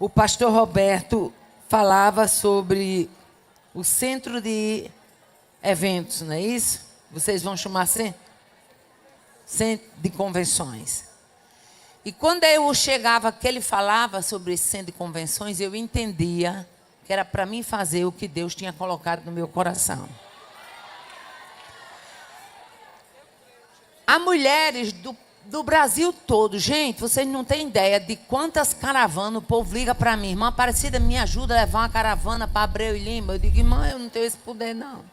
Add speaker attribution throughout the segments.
Speaker 1: o pastor Roberto falava sobre o centro de eventos, não é isso? Vocês vão chamar assim? Centro de convenções. E quando eu chegava, que ele falava sobre esse centro de convenções, eu entendia que era para mim fazer o que Deus tinha colocado no meu coração. Há mulheres do Brasil todo. Gente, vocês não têm ideia de quantas caravanas o povo liga para mim. Irmã Aparecida, me ajuda a levar uma caravana para Abreu e Lima. Eu digo, irmã, eu não tenho esse poder, não.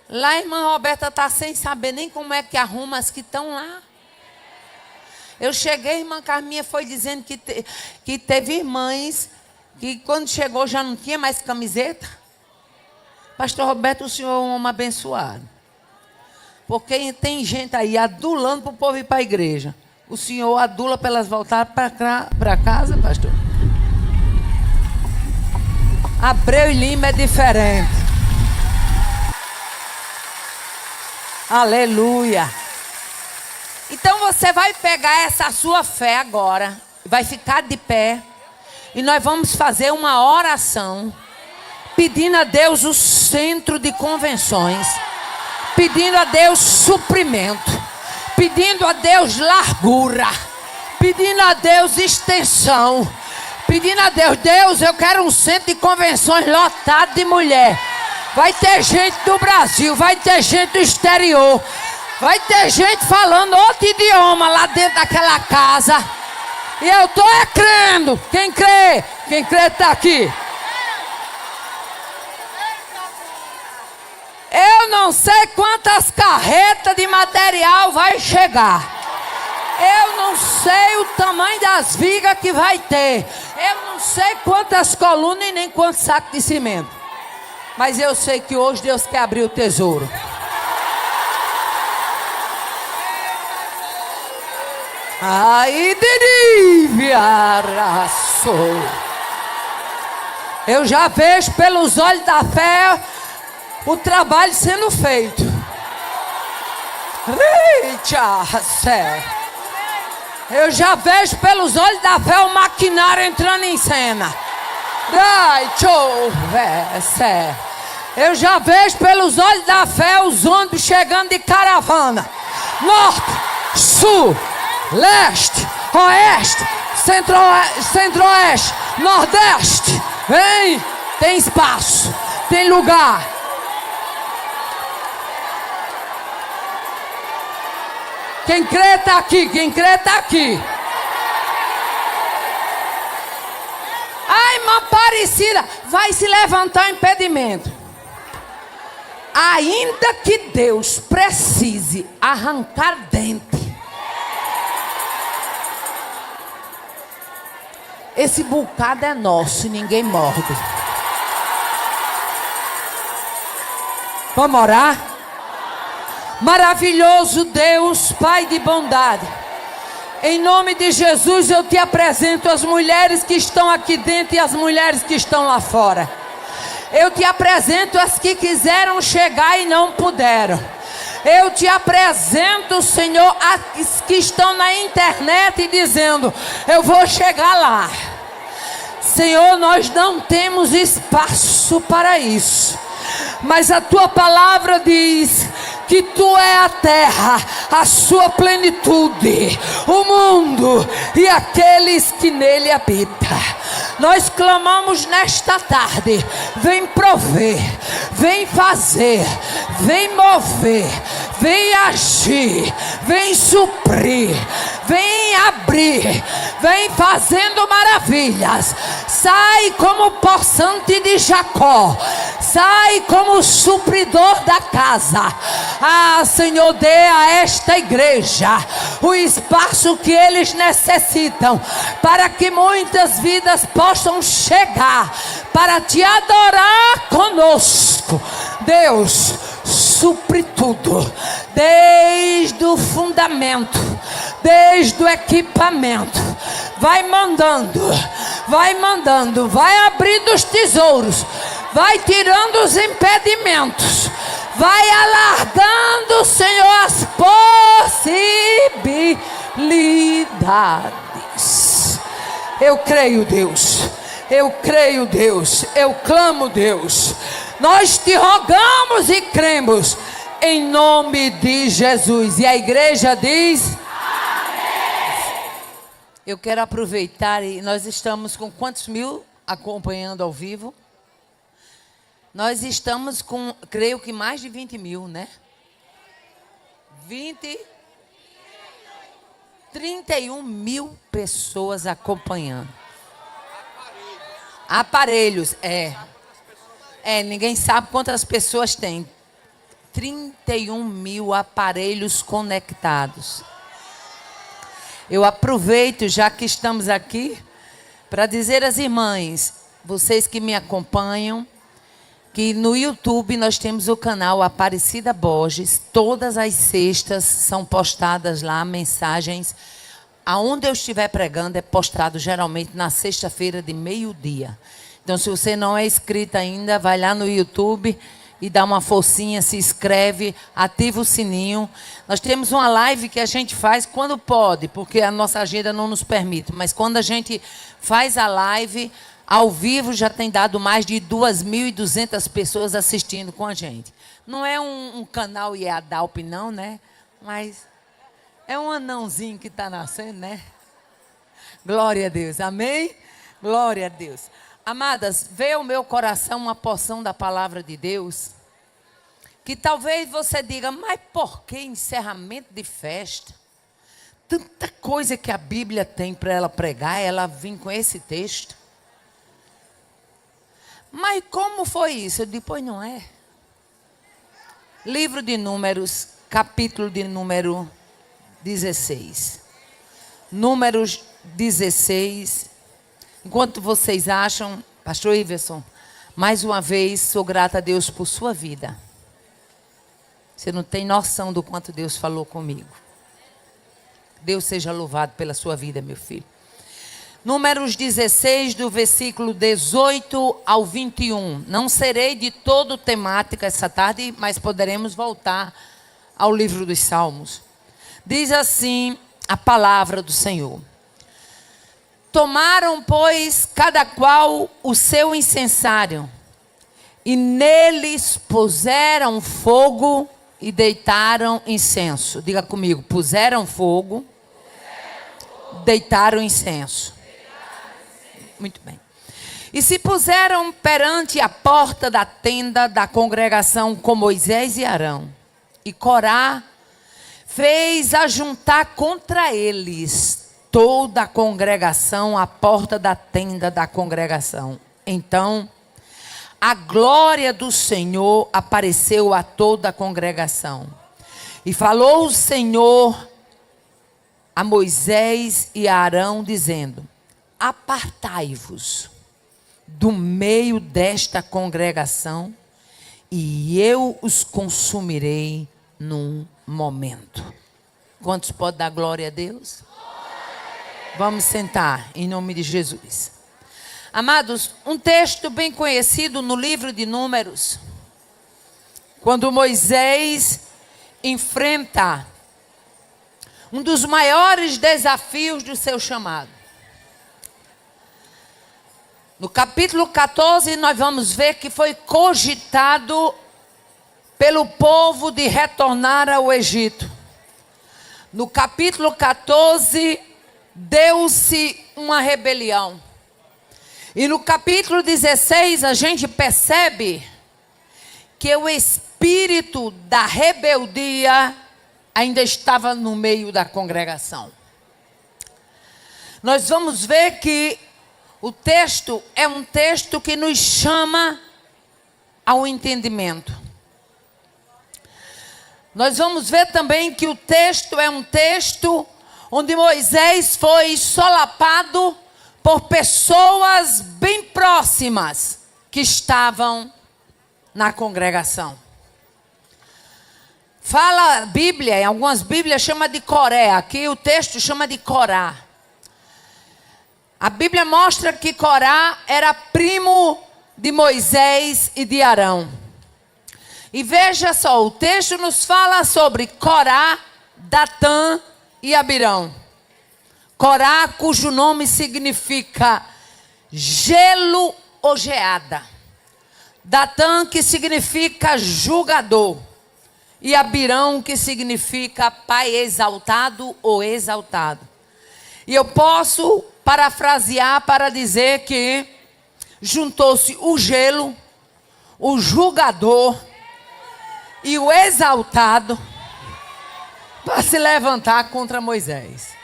Speaker 1: Lá a irmã Roberta está sem saber nem como é que arruma as que estão lá. Eu cheguei, a irmã Carminha foi dizendo que teve irmãs que quando chegou já não tinha mais camiseta. Pastor Roberto, o senhor é um homem abençoado. Porque tem gente aí adulando para o povo ir para a igreja. O senhor adula para elas voltarem para casa, pastor? Abreu e Lima é diferente. Aleluia. Então você vai pegar essa sua fé agora, vai ficar de pé, e nós vamos fazer uma oração, pedindo a Deus o centro de convenções, pedindo a Deus suprimento, pedindo a Deus largura, pedindo a Deus extensão, pedindo a Deus, Deus, eu quero um centro de convenções lotado de mulher. Vai ter gente do Brasil, vai ter gente do exterior, vai ter gente falando outro idioma lá dentro daquela casa. E eu estou crendo. Quem crê? Quem crê está aqui. Eu não sei quantas carretas de material vai chegar. Eu não sei o tamanho das vigas que vai ter. Eu não sei quantas colunas e nem quantos sacos de cimento. Mas eu sei que hoje Deus quer abrir o tesouro. Aí deriviaraçou. Eu já vejo pelos olhos da fé o trabalho sendo feito. Eu já vejo pelos olhos da fé o maquinário entrando em cena. Eu já vejo pelos olhos da fé os ônibus chegando de caravana. Norte, sul, leste, oeste, centro-oeste, nordeste. Vem, tem espaço, tem lugar. Quem crê está aqui, quem crê está aqui. A irmã Aparecida vai se levantar o impedimento. Ainda que Deus precise arrancar dente, esse bocado é nosso e ninguém morde. Vamos orar? Maravilhoso Deus, Pai de bondade, em nome de Jesus eu te apresento as mulheres que estão aqui dentro e as mulheres que estão lá fora. Eu te apresento as que quiseram chegar e não puderam. Eu te apresento, Senhor, as que estão na internet dizendo, eu vou chegar lá. Senhor, nós não temos espaço para isso. Mas a tua palavra diz que tu é a terra, a sua plenitude, o mundo e aqueles que nele habitam. Nós clamamos nesta tarde, vem prover, vem fazer, vem mover, vem agir, vem suprir, vem abrir, vem fazendo maravilhas. Sai como poçante de Jacó, sai como supridor da casa. Ah, Senhor, dê a esta igreja o espaço que eles necessitam, para que muitas vidas possam chegar para te adorar conosco. Deus, supre tudo, desde o fundamento, desde o equipamento. Vai mandando, vai abrindo os tesouros, vai tirando os impedimentos, vai alargando, Senhor, as possibilidades. Eu creio, Deus. Eu creio, Deus. Eu clamo, Deus. Nós te rogamos e cremos em nome de Jesus. E a igreja diz: amém. Eu quero aproveitar, e nós estamos com quantos mil acompanhando ao vivo? Nós estamos com, creio que mais de 20 mil, né? 31 mil pessoas acompanhando. Aparelhos, ninguém sabe quantas pessoas tem. 31 mil aparelhos conectados. Eu aproveito, já que estamos aqui, para dizer às irmãs, vocês que me acompanham, que no YouTube nós temos o canal Aparecida Borges. Todas as sextas são postadas lá mensagens. Aonde eu estiver pregando é postado geralmente na sexta-feira de meio-dia. Então, se você não é inscrito ainda, vai lá no YouTube e dá uma forcinha, se inscreve, ativa o sininho. Nós temos uma live que a gente faz quando pode, porque a nossa agenda não nos permite. Mas quando a gente faz a live ao vivo, já tem dado mais de 2.200 pessoas assistindo com a gente. Não é um canal IADALP não, né? Mas é um anãozinho que está nascendo, né? Glória a Deus, amém? Glória a Deus. Amadas, veio ao meu coração uma porção da palavra de Deus, que talvez você diga, mas por que encerramento de festa? Tanta coisa que a Bíblia tem para ela pregar, ela vem com esse texto. Mas como foi isso? Eu digo, pois não é. Livro de Números, capítulo de número 16. Números 16. Enquanto vocês acham, pastor Iverson, mais uma vez sou grata a Deus por sua vida. Você não tem noção do quanto Deus falou comigo. Deus seja louvado pela sua vida, meu filho. Números 16, do versículo 18 ao 21. Não serei de todo temática essa tarde, mas poderemos voltar ao livro dos Salmos. Diz assim a palavra do Senhor. Tomaram, pois, cada qual o seu incensário, e neles puseram fogo e deitaram incenso. Diga comigo, puseram fogo, deitaram incenso. Muito bem. E se puseram perante a porta da tenda da congregação com Moisés e Arão. E Corá fez ajuntar contra eles toda a congregação à porta da tenda da congregação. Então, a glória do Senhor apareceu a toda a congregação. E falou o Senhor a Moisés e a Arão, dizendo: apartai-vos do meio desta congregação, e eu os consumirei num momento. Quantos podem dar glória a Deus? Vamos sentar em nome de Jesus. Amados, um texto bem conhecido no livro de Números, quando Moisés enfrenta um dos maiores desafios do seu chamado. No capítulo 14, nós vamos ver que foi cogitado pelo povo de retornar ao Egito. No capítulo 14, deu-se uma rebelião. E no capítulo 16, a gente percebe que o espírito da rebeldia ainda estava no meio da congregação. Nós vamos ver que o texto é um texto que nos chama ao entendimento. Nós vamos ver também que o texto é um texto onde Moisés foi solapado por pessoas bem próximas que estavam na congregação. Fala a Bíblia, em algumas Bíblias chama de Coré, aqui o texto chama de Corá. A Bíblia mostra que Corá era primo de Moisés e de Arão. E veja só, o texto nos fala sobre Corá, Datã e Abirão. Corá, cujo nome significa gelo ou geada. Datã, que significa julgador. E Abirão, que significa pai exaltado ou exaltado. E eu posso parafrasear para dizer que juntou-se o gelo, o julgador e o exaltado para se levantar contra Moisés.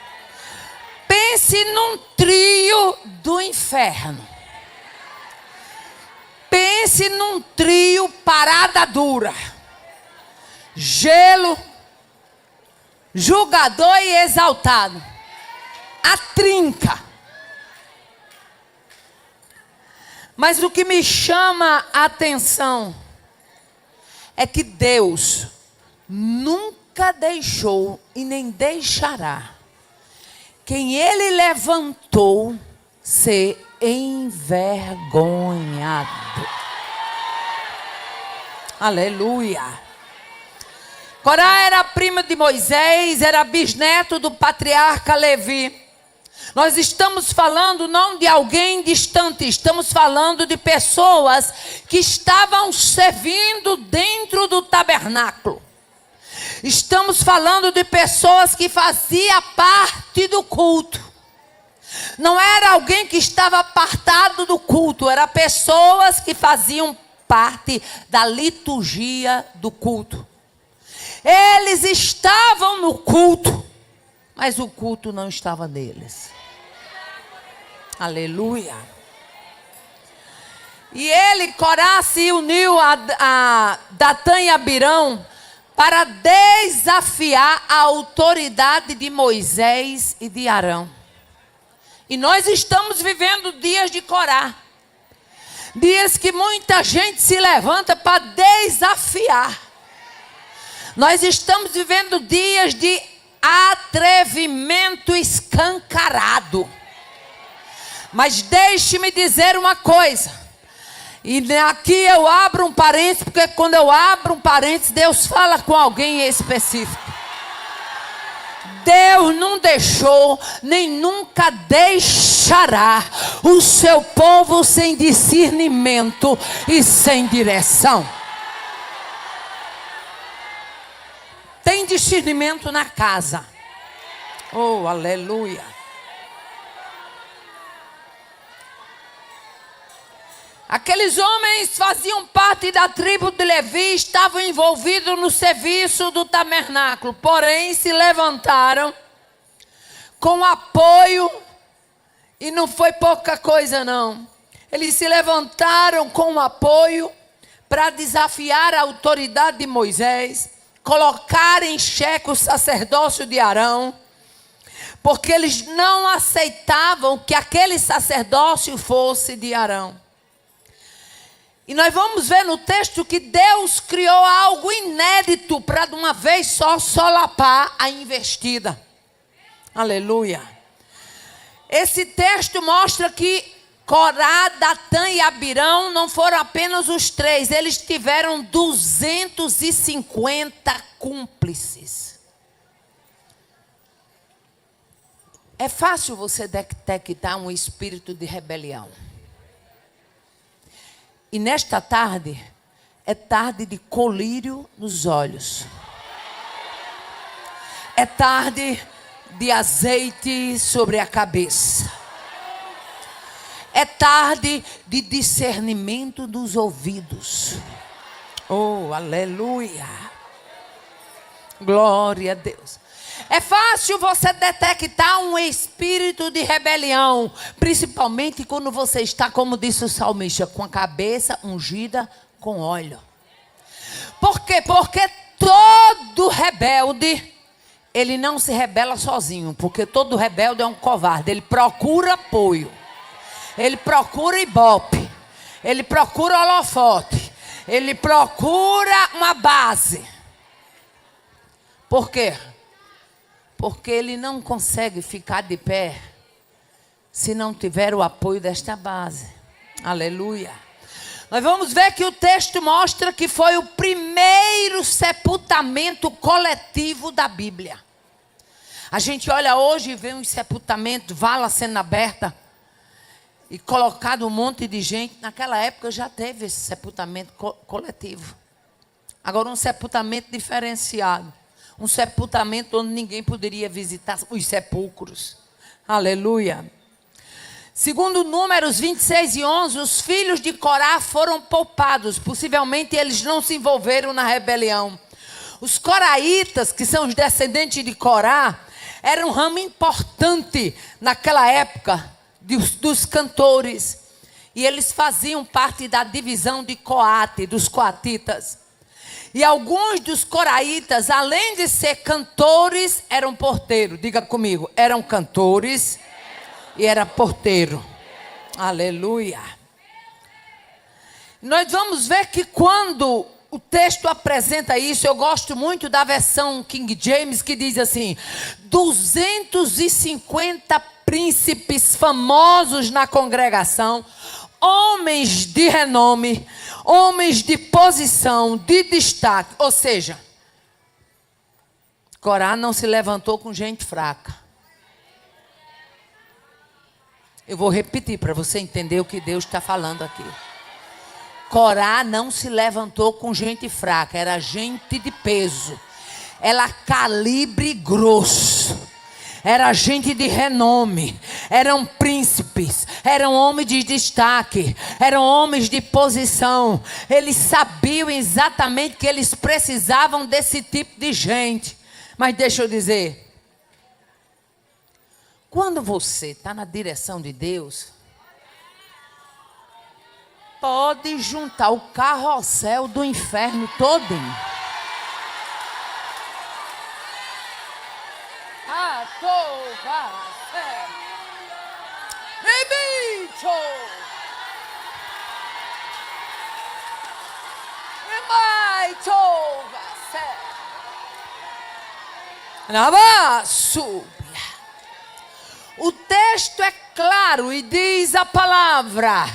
Speaker 1: Pense num trio do inferno. Pense num trio parada dura. Gelo, julgador e exaltado. A trinca. Mas o que me chama a atenção é que Deus nunca deixou e nem deixará quem Ele levantou ser envergonhado. Aleluia. Corá era prima de Moisés, era bisneto do patriarca Levi. Nós estamos falando não de alguém distante, estamos falando de pessoas que estavam servindo dentro do tabernáculo. Estamos falando de pessoas que faziam parte do culto. Não era alguém que estava apartado do culto, eram pessoas que faziam parte da liturgia do culto. Eles estavam no culto, mas o culto não estava neles. Aleluia. E ele, Corá, se uniu a Datã e Abirão para desafiar a autoridade de Moisés e de Arão. E nós estamos vivendo dias de Corá. Dias que muita gente se levanta para desafiar. Nós estamos vivendo dias de atrevimento escancarado. Mas deixe-me dizer uma coisa. E aqui eu abro um parênteses, porque quando eu abro um parênteses, Deus fala com alguém em específico. Deus não deixou, nem nunca deixará o seu povo sem discernimento e sem direção. Tem discernimento na casa. Oh, aleluia. Aqueles homens faziam parte da tribo de Levi, estavam envolvidos no serviço do tabernáculo, porém se levantaram com apoio, e não foi pouca coisa não. Eles se levantaram com apoio para desafiar a autoridade de Moisés, colocar em xeque o sacerdócio de Arão, porque eles não aceitavam que aquele sacerdócio fosse de Arão. E nós vamos ver no texto que Deus criou algo inédito para de uma vez só solapar a investida. Aleluia. Esse texto mostra que Corá, Datã e Abirão não foram apenas os três. Eles tiveram 250 cúmplices. É fácil você detectar um espírito de rebelião. E nesta tarde, é tarde de colírio nos olhos. É tarde de azeite sobre a cabeça. É tarde de discernimento dos ouvidos. Oh, aleluia. Glória a Deus. É fácil você detectar um espírito de rebelião, principalmente quando você está, como disse o salmista, com a cabeça ungida com óleo. Por quê? Porque todo rebelde, ele não se rebela sozinho, porque todo rebelde é um covarde. Ele procura apoio, ele procura ibope, ele procura holofote, ele procura uma base. Por quê? Porque ele não consegue ficar de pé se não tiver o apoio desta base. Aleluia. Nós vamos ver que o texto mostra que foi o primeiro sepultamento coletivo da Bíblia. A gente olha hoje e vê um sepultamento, vala sendo aberta e colocado um monte de gente. Naquela época já teve esse sepultamento coletivo. Agora um sepultamento diferenciado. Um sepultamento onde ninguém poderia visitar os sepulcros. Aleluia. Segundo Números 26:11, os filhos de Corá foram poupados. Possivelmente eles não se envolveram na rebelião. Os coraitas, que são os descendentes de Corá, eram um ramo importante naquela época dos cantores. E eles faziam parte da divisão de Coate, dos coatitas. E alguns dos coraitas, além de ser cantores, eram porteiros. Diga comigo, eram cantores e era porteiro. Aleluia. Nós vamos ver que quando o texto apresenta isso, eu gosto muito da versão King James, que diz assim: 250 príncipes famosos na congregação, homens de renome, homens de posição, de destaque. Ou seja, Corá não se levantou com gente fraca. Eu vou repetir para você entender o que Deus está falando aqui. Corá não se levantou com gente fraca, era gente de peso. Era calibre grosso. Era gente de renome. Eram príncipes. Eram homens de destaque. Eram homens de posição. Eles sabiam exatamente que eles precisavam desse tipo de gente. Mas deixa eu dizer. Quando você está na direção de Deus, pode juntar o carrossel do inferno todinho. O texto é claro e diz a palavra.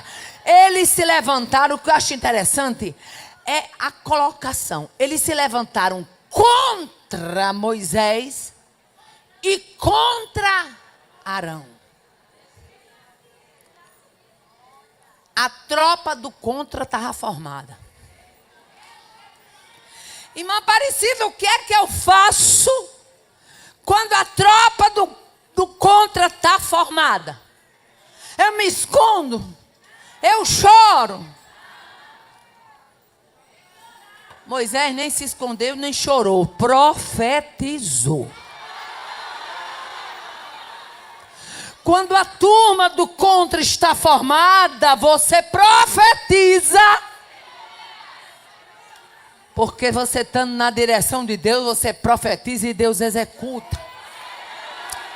Speaker 1: Eles se levantaram, o que eu acho interessante é a colocação. Eles se levantaram contra Moisés e contra Arão. A tropa do contra estava formada. Irmã Aparecida, o que é que eu faço quando a tropa do contra está formada? Eu me escondo. Eu choro. Moisés nem se escondeu, nem chorou. Profetizou. Quando a turma do contra está formada, você profetiza. Porque você estando na direção de Deus, você profetiza e Deus executa.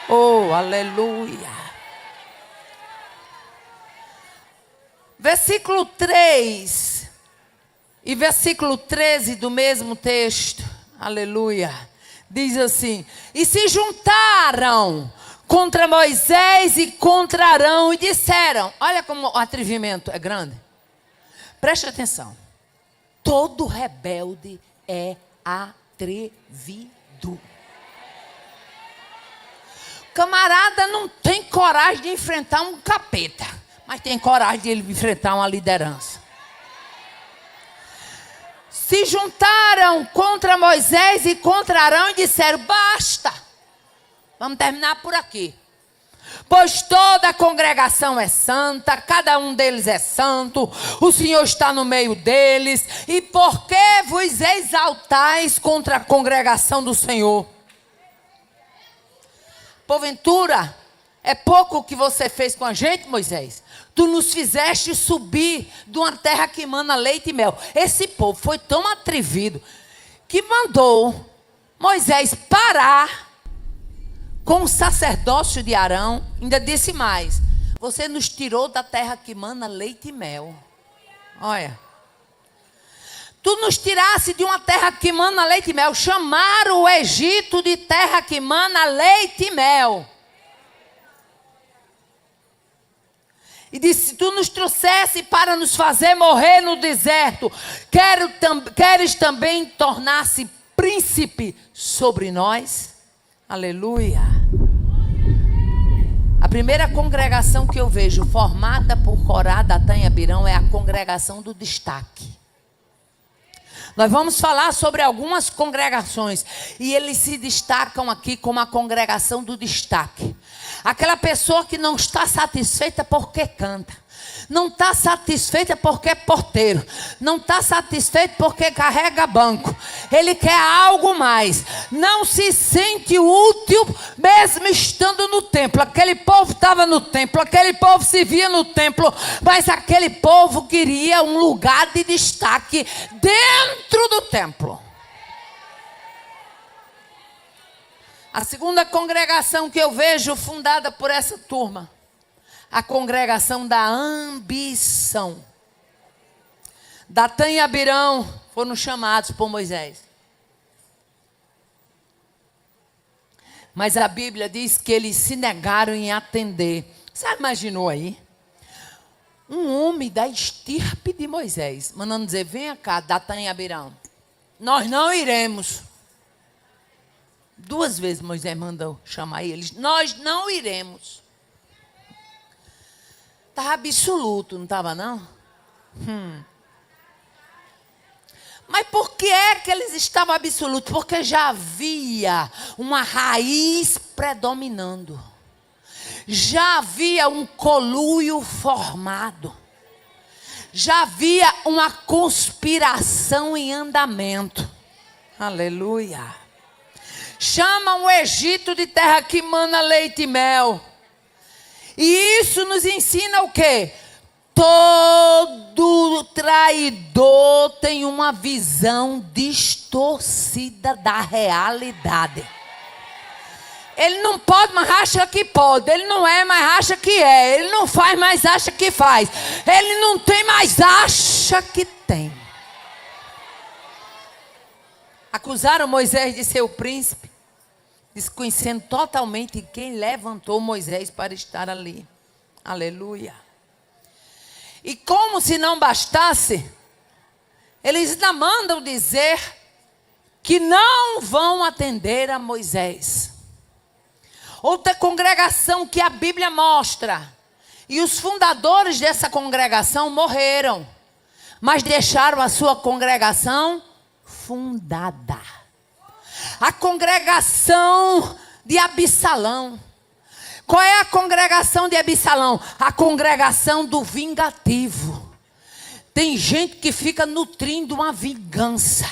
Speaker 1: Oh, aleluia. Versículo 3 e versículo 13 do mesmo texto, aleluia, diz assim: e se juntaram contra Moisés e contra Arão e disseram, olha como o atrevimento é grande, preste atenção, todo rebelde é atrevido. Camarada não tem coragem de enfrentar um capeta, mas tem coragem de ele enfrentar uma liderança. Se juntaram contra Moisés e contra Arão e disseram, basta, vamos terminar por aqui. Pois toda a congregação é santa, cada um deles é santo, o Senhor está no meio deles, e por que vos exaltais contra a congregação do Senhor? Porventura, é pouco o que você fez com a gente, Moisés? Tu nos fizeste subir de uma terra que mana leite e mel. Esse povo foi tão atrevido que mandou Moisés parar com o sacerdócio de Arão. Ainda disse mais: você nos tirou da terra que mana leite e mel. Olha. Tu nos tirasse de uma terra que mana leite e mel. Chamaram o Egito de terra que mana leite e mel. E disse, tu nos trouxesse para nos fazer morrer no deserto. Queres também tornar-se príncipe sobre nós? Aleluia. primeira congregação que eu vejo formada por Corá, Datã e Abirão é a congregação do destaque. Nós vamos falar sobre algumas congregações e eles se destacam aqui como a congregação do destaque. Aquela pessoa que não está satisfeita porque canta, não está satisfeita porque é porteiro, não está satisfeito porque carrega banco, ele quer algo mais, não se sente útil mesmo estando no templo. Aquele povo estava no templo, aquele povo se via no templo, mas aquele povo queria um lugar de destaque dentro do templo. A segunda congregação que eu vejo fundada por essa turma, a congregação da ambição. Datã e Abirão foram chamados por Moisés. Mas a Bíblia diz que eles se negaram em atender. Você imaginou aí? Um homem da estirpe de Moisés, mandando dizer, venha cá, Datã e Abirão, nós não iremos. 2 vezes Moisés mandou chamar eles, nós não iremos. Estava absoluto, não estava não? Mas por que é que eles estavam absolutos? Porque já havia uma raiz predominando. Já havia um conluio formado. Já havia uma conspiração em andamento. Aleluia. Chamam o Egito de terra que mana leite e mel. E isso nos ensina o quê? Todo traidor tem uma visão distorcida da realidade. Ele não pode, mas acha que pode. Ele não é, mas acha que é. Ele não faz, mas acha que faz. Ele não tem, mas acha que tem. Acusaram Moisés de ser o príncipe, desconhecendo totalmente quem levantou Moisés para estar ali. Aleluia. E como se não bastasse, eles ainda mandam dizer que não vão atender a Moisés. Outra congregação que a Bíblia mostra, e os fundadores dessa congregação morreram, mas deixaram a sua congregação fundada. A congregação de Absalão. Qual é a congregação de Absalão? A congregação do vingativo. Tem gente que fica nutrindo uma vingança,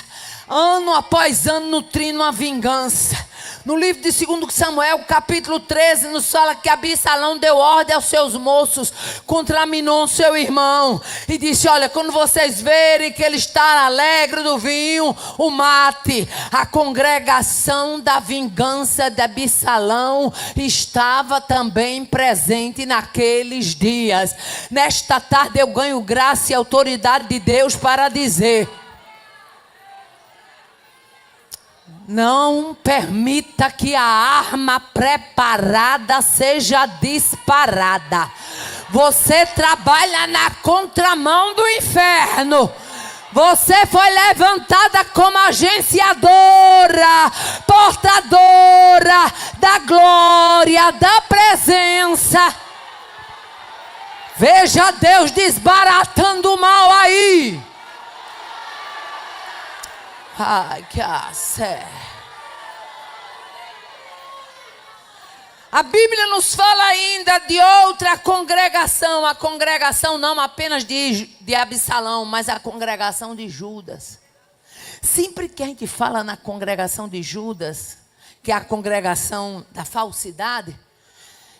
Speaker 1: ano após ano nutrindo uma vingança. No livro de 2 Samuel, capítulo 13, nos fala que Absalão deu ordem aos seus moços contra Aminon, seu irmão, e disse, olha, quando vocês verem que ele está alegre do vinho, o mate. A congregação da vingança de Absalão estava também presente naqueles dias. Nesta tarde eu ganho graça e autoridade de Deus para dizer, não permita que a arma preparada seja disparada. Você trabalha na contramão do inferno. Você foi levantada como agenciadora, portadora da glória, da presença. Veja Deus desbaratando o mal aí. Ai, que sé. A Bíblia nos fala ainda de outra congregação. A congregação não apenas de Absalão, mas a congregação de Judas. Sempre que a gente fala na congregação de Judas, que é a congregação da falsidade,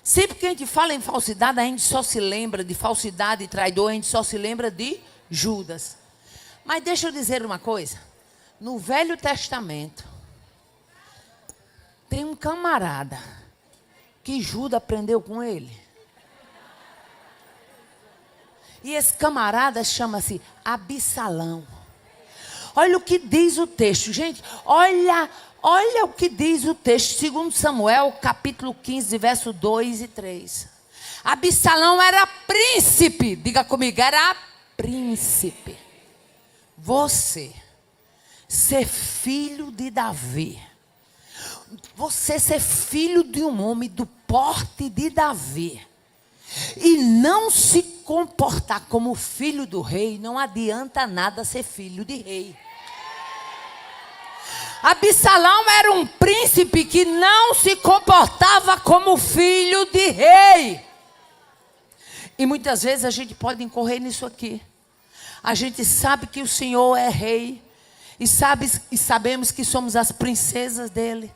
Speaker 1: sempre que a gente fala em falsidade, a gente só se lembra de falsidade e traidor, a gente só se lembra de Judas. Mas deixa eu dizer uma coisa. No Velho Testamento, tem um camarada que Judas aprendeu com ele. E esse camarada chama-se Absalão. Olha o que diz o texto, gente. Olha o que diz o texto. 2 Samuel, capítulo 15, verso 2 e 3. Absalão era príncipe. Diga comigo, era príncipe. Você ser filho de Davi, você ser filho de um homem do porte de Davi e não se comportar como filho do rei, não adianta nada ser filho de rei. Absalão era um príncipe que não se comportava como filho de rei. E muitas vezes a gente pode incorrer nisso aqui. A gente sabe que o Senhor é rei. E sabemos que somos as princesas dele.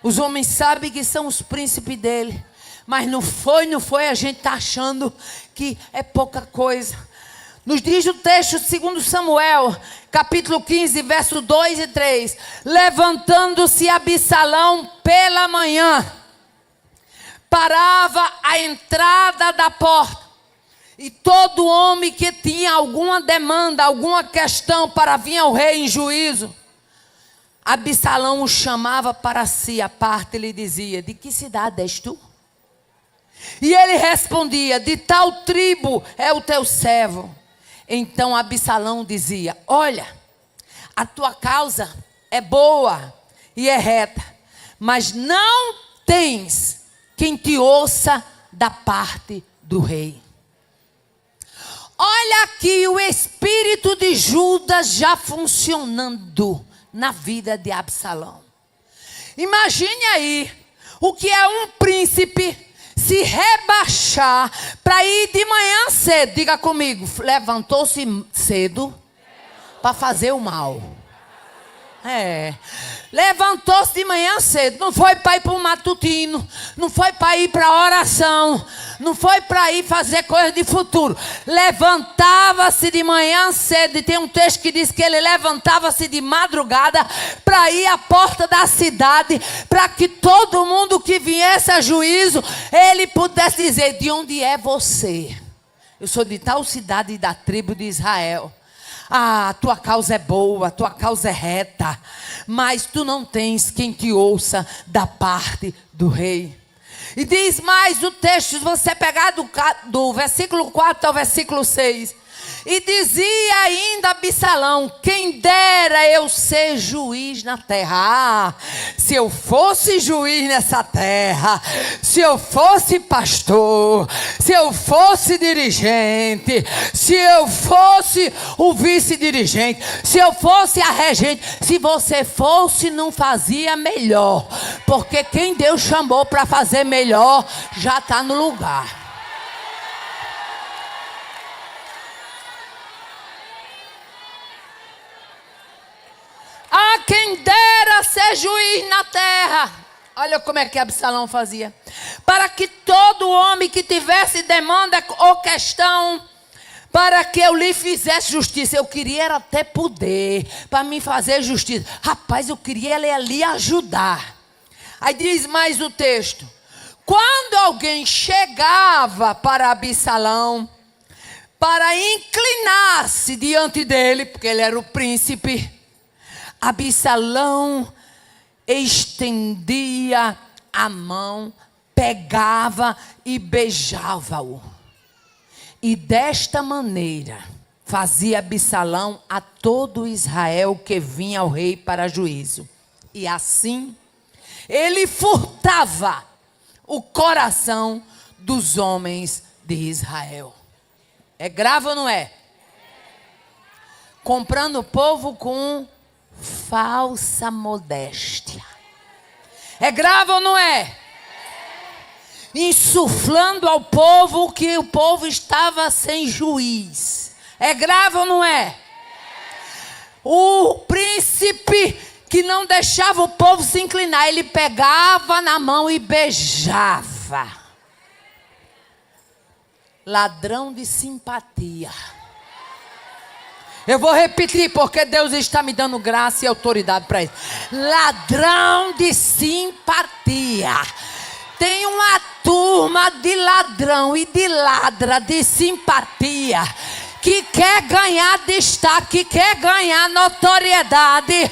Speaker 1: Os homens sabem que são os príncipes dele. Mas não foi, a gente está achando que é pouca coisa. Nos diz o texto, 2 Samuel, capítulo 15, verso 2 e 3. Levantando-se Absalão pela manhã, parava à entrada da porta. E todo homem que tinha alguma demanda, alguma questão para vir ao rei em juízo, Absalão o chamava para si à parte e lhe dizia: de que cidade és tu? E ele respondia: de tal tribo é o teu servo. Então Absalão dizia: olha, a tua causa é boa e é reta, mas não tens quem te ouça da parte do rei. Olha aqui o espírito de Judas já funcionando na vida de Absalão. Imagine aí o que é um príncipe se rebaixar para ir de manhã cedo. Diga comigo, levantou-se cedo para fazer o mal. Levantou-se de manhã cedo. Não foi para ir para o matutino, não foi para ir para a oração, não foi para ir fazer coisa de futuro. Levantava-se de manhã cedo. E tem um texto que diz que ele levantava-se de madrugada para ir à porta da cidade, para que todo mundo que viesse a juízo, ele pudesse dizer: de onde é você? Eu sou de tal cidade da tribo de Israel. Ah, a tua causa é boa, a tua causa é reta, mas tu não tens quem te ouça da parte do rei. E diz mais o texto, se você pegar do versículo 4 ao versículo 6. E dizia ainda Absalão: quem dera eu ser juiz na terra. Se eu fosse juiz nessa terra, se eu fosse pastor, se eu fosse dirigente, se eu fosse o vice-dirigente, se eu fosse a regente, se você fosse, não fazia melhor, porque quem Deus chamou para fazer melhor já está no lugar. Ah, quem dera ser juiz na terra. Olha como é que Absalão fazia. Para que todo homem que tivesse demanda ou questão, para que eu lhe fizesse justiça. Eu queria era até poder para me fazer justiça. Rapaz, eu queria lhe ajudar. Aí diz mais o texto: quando alguém chegava para Absalão para inclinar-se diante dele, porque ele era o príncipe, Absalão estendia a mão, pegava e beijava-o. E desta maneira fazia Absalão a todo Israel que vinha ao rei para juízo. E assim ele furtava o coração dos homens de Israel. É grave ou não é? Comprando o povo com falsa modéstia. É grave ou não é? Insuflando ao povo que o povo estava sem juiz. É grave ou não é? O príncipe que não deixava o povo se inclinar, ele pegava na mão e beijava. Ladrão de simpatia. Eu vou repetir porque Deus está me dando graça e autoridade para isso. Ladrão de simpatia. Tem uma turma de ladrão e de ladra de simpatia que quer ganhar destaque, quer ganhar notoriedade,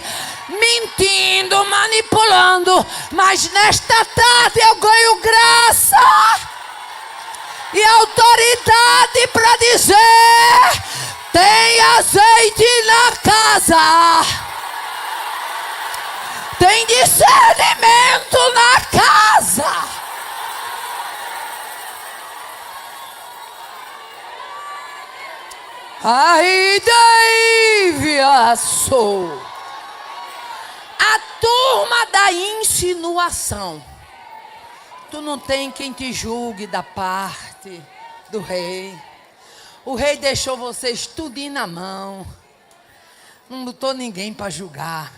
Speaker 1: mentindo, manipulando. Mas nesta tarde eu ganho graça e autoridade para dizer: tem azeite na casa, tem discernimento na casa. Aí daí viaçou. A turma da insinuação. Tu não tem quem te julgue da parte do rei. O rei deixou vocês tudinho na mão. Não botou ninguém para julgar.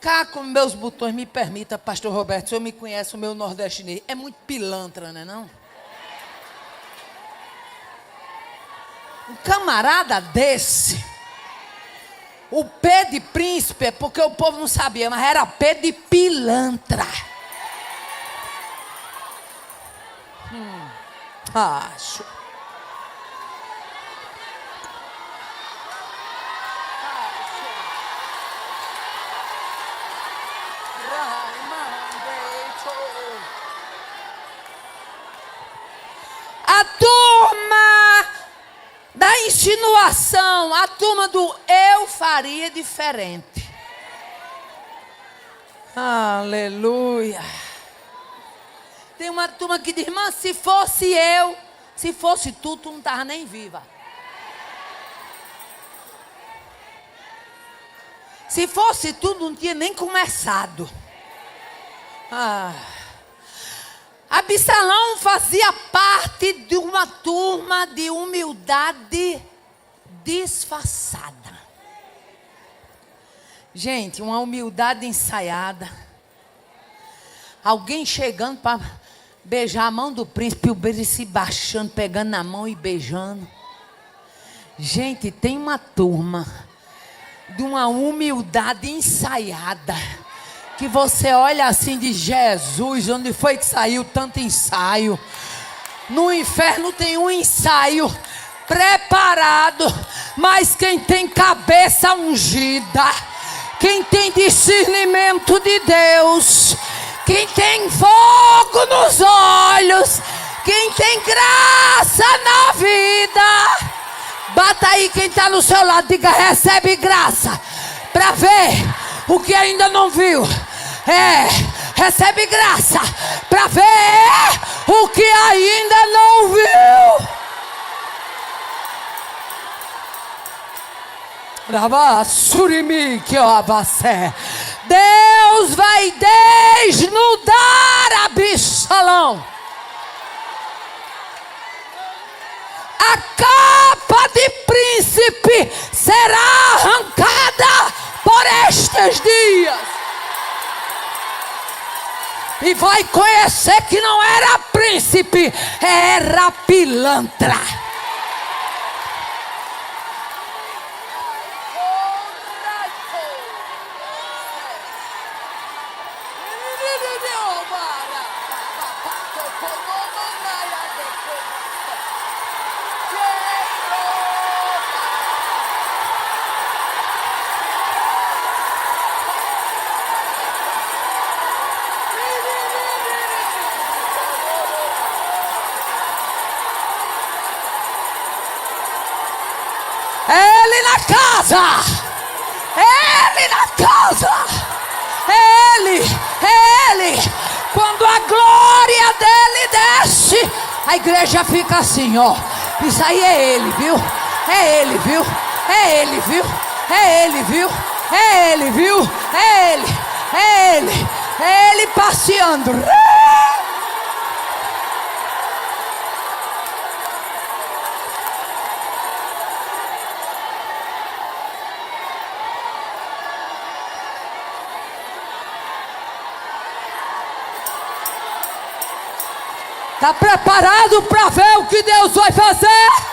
Speaker 1: Cá com meus botões, me permita, pastor Roberto, o senhor me conhece, o meu nordestinês. É muito pilantra, né não? Um camarada desse, o P de príncipe, é porque o povo não sabia, mas era P de pilantra. Acho. A turma da insinuação, a turma do eu faria diferente. Aleluia. Tem uma turma que diz, irmã, se fosse eu, se fosse tu, tu não estava nem viva. Se fosse tu, não tinha nem começado. Absalão fazia parte de uma turma de humildade disfarçada. Gente, uma humildade ensaiada. Alguém chegando para beijar a mão do príncipe, o príncipe se baixando, pegando na mão e beijando. Gente, tem uma turma de uma humildade ensaiada, que você olha assim de Jesus, onde foi que saiu tanto ensaio? No inferno tem um ensaio preparado, mas quem tem cabeça ungida, quem tem discernimento de Deus, quem tem fogo nos olhos, quem tem graça na vida, bata aí quem está no seu lado, diga, recebe graça, para ver o que ainda não viu. Recebe graça para ver o que ainda não viu. Deus vai desnudar Absalão. A capa de príncipe será arrancada por estes dias. E vai conhecer que não era príncipe, era pilantra. Ele na casa, ele na casa, ele, quando a glória dele desce, a igreja fica assim, ó, isso aí é ele, viu, é ele, viu, é ele, viu, é ele, viu, é ele, viu, é ele passeando. Está preparado para ver o que Deus vai fazer?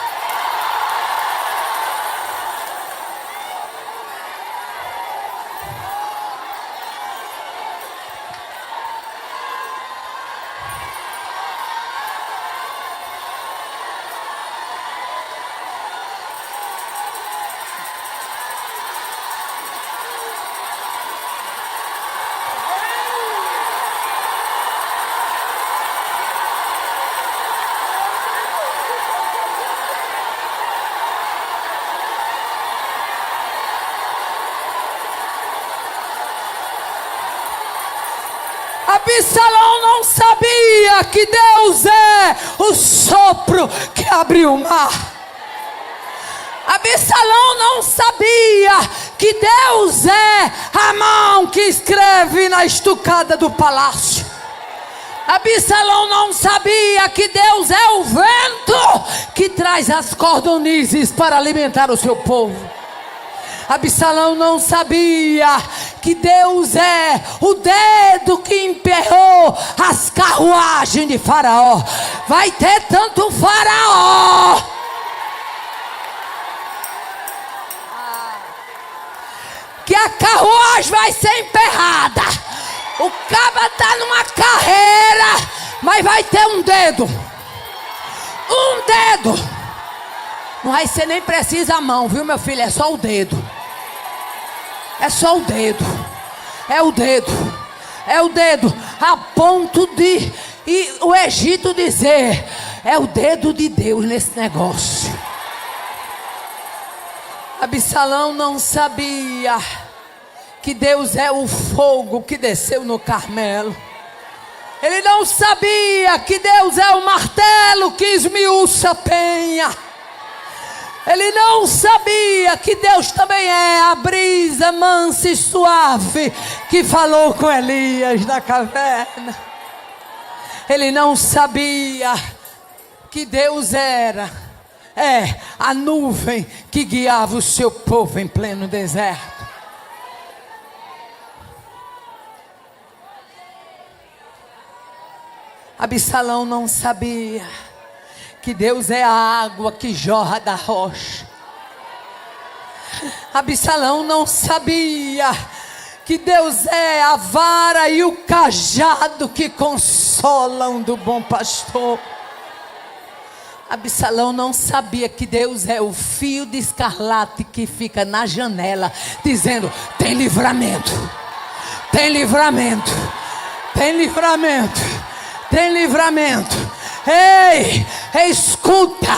Speaker 1: Absalão não sabia que Deus é o sopro que abriu o mar. Absalão não sabia que Deus é a mão que escreve na estucada do palácio. Absalão não sabia que Deus é o vento que traz as cordonizes para alimentar o seu povo. Absalão não sabia que Deus é o dedo que emperrou as carruagens de Faraó. Vai ter tanto Faraó que a carruagem vai ser emperrada. O caba está numa carreira, mas vai ter um dedo. Um dedo. Não vai ser nem preciso a mão, viu, meu filho? É só o dedo. É só o dedo. É o dedo. É o dedo. A ponto de o Egito dizer: é o dedo de Deus nesse negócio. Absalão não sabia que Deus é o fogo que desceu no Carmelo. Ele não sabia que Deus é o martelo que esmiuça a penha. Ele não sabia que Deus também é a brisa mansa e suave que falou com Elias na caverna. Ele não sabia que Deus é a nuvem que guiava o seu povo em pleno deserto. Absalão não sabia que Deus é a água que jorra da rocha. Absalão não sabia que Deus é a vara e o cajado que consolam do bom pastor. Absalão não sabia que Deus é o fio de escarlate que fica na janela dizendo: tem livramento, tem livramento, tem livramento, tem livramento. Ei, escuta,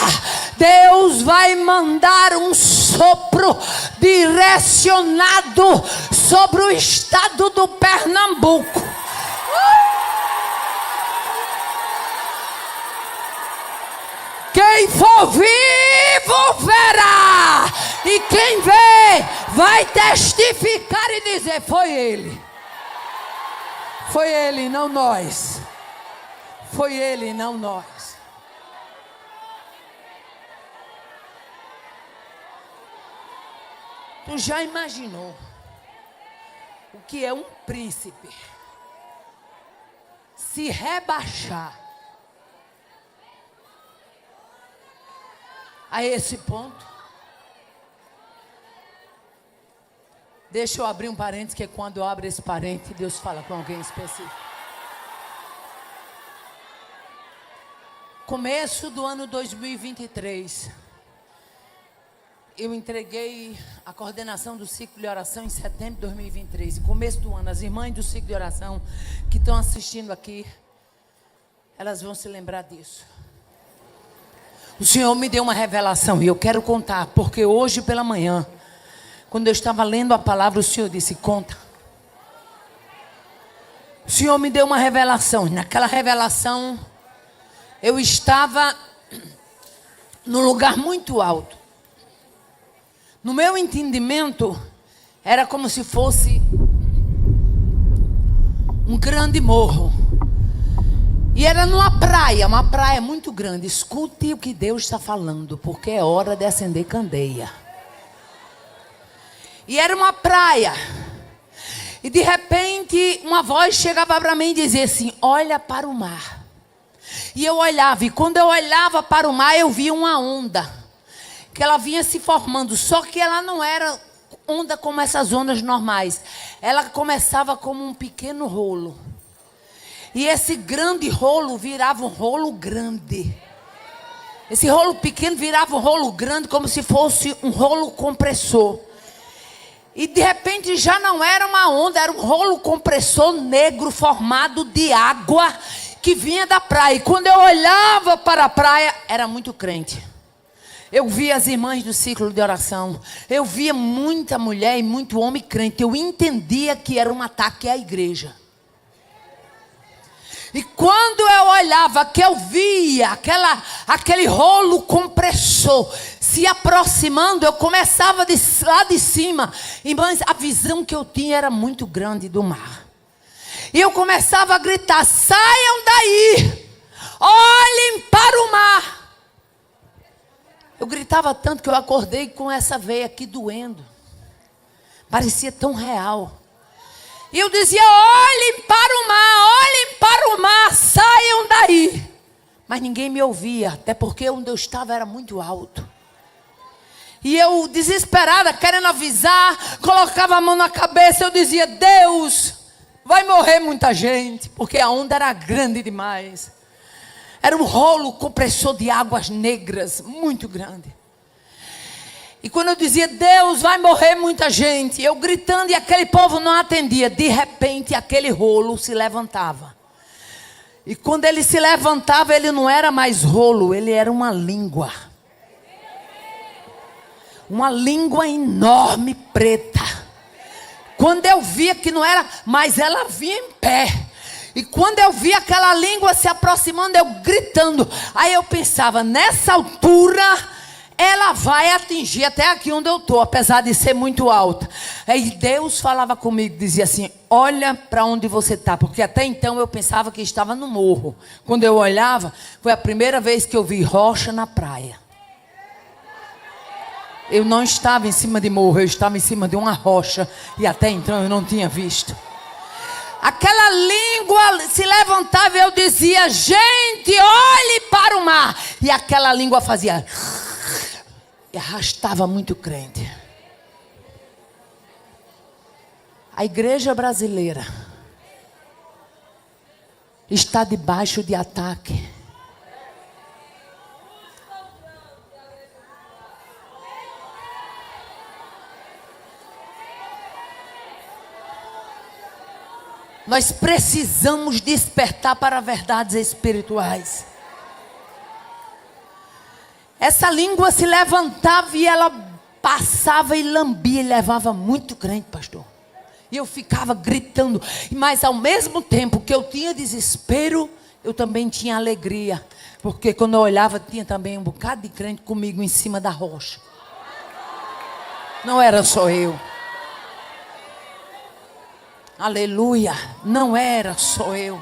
Speaker 1: Deus vai mandar um sopro direcionado sobre o estado do Pernambuco. Quem for vivo verá, e quem vê vai testificar e dizer: foi ele. Foi ele, não nós. Foi ele, não nós. Tu já imaginou o que é um príncipe se rebaixar a esse ponto? Deixa eu abrir um parênteses, que quando eu abro esse parênteses, Deus fala com alguém específico. Começo do ano 2023, eu entreguei a coordenação do ciclo de oração em setembro de 2023. Começo do ano, as irmãs do ciclo de oração que estão assistindo aqui, elas vão se lembrar disso. O Senhor me deu uma revelação e eu quero contar, porque hoje pela manhã, quando eu estava lendo a palavra, o Senhor disse: conta. O Senhor me deu uma revelação, e naquela revelação eu estava num lugar muito alto. No meu entendimento, era como se fosse um grande morro. E era numa praia, uma praia muito grande. Escute o que Deus está falando, porque é hora de acender candeia. E era uma praia. E de repente, uma voz chegava para mim e dizia assim: olha para o mar. E eu olhava, e quando eu olhava para o mar, eu via uma onda, que ela vinha se formando, só que ela não era onda como essas ondas normais. Ela começava como um pequeno rolo. E esse grande rolo virava um rolo grande. Esse rolo pequeno virava um rolo grande, como se fosse um rolo compressor. E de repente já não era uma onda, era um rolo compressor negro formado de água que vinha da praia. E quando eu olhava para a praia, era muito crente. Eu via as irmãs do ciclo de oração. Eu via muita mulher e muito homem crente. Eu entendia que era um ataque à igreja. E quando eu olhava, que eu via aquele rolo compressor se aproximando, eu começava lá de cima. Irmãs, a visão que eu tinha era muito grande do mar. E eu começava a gritar: saiam daí, olhem para o mar. Eu gritava tanto que eu acordei com essa veia aqui doendo. Parecia tão real. E eu dizia: olhem para o mar, saiam daí. Mas ninguém me ouvia, até porque onde eu estava era muito alto. E eu, desesperada, querendo avisar, colocava a mão na cabeça, eu dizia: Deus, vai morrer muita gente, porque a onda era grande demais. Era um rolo compressor de águas negras, muito grande. E quando eu dizia: Deus, vai morrer muita gente, eu gritando e aquele povo não atendia. De repente aquele rolo se levantava. E quando ele se levantava, ele não era mais rolo, ele era uma língua. Uma língua enorme, preta. Quando eu via que não era, mas ela vinha em pé. E quando eu via aquela língua se aproximando, eu gritando. Aí eu pensava: nessa altura ela vai atingir até aqui onde eu estou, apesar de ser muito alta. Aí Deus falava comigo, dizia assim: olha para onde você está. Porque até então eu pensava que estava no morro. Quando eu olhava, foi a primeira vez que eu vi rocha na praia. Eu não estava em cima de morro, eu estava em cima de uma rocha. E até então eu não tinha visto. Aquela língua se levantava e eu dizia: gente, olhe para o mar. E aquela língua fazia... e arrastava muito crente. A igreja brasileira está debaixo de ataque. Nós precisamos despertar para verdades espirituais. Essa língua se levantava e ela passava e lambia e levava muito crente, pastor. E eu ficava gritando. Mas ao mesmo tempo que eu tinha desespero, eu também tinha alegria. Porque quando eu olhava, tinha também um bocado de crente comigo em cima da rocha. Não era só eu. Aleluia. Não era só eu.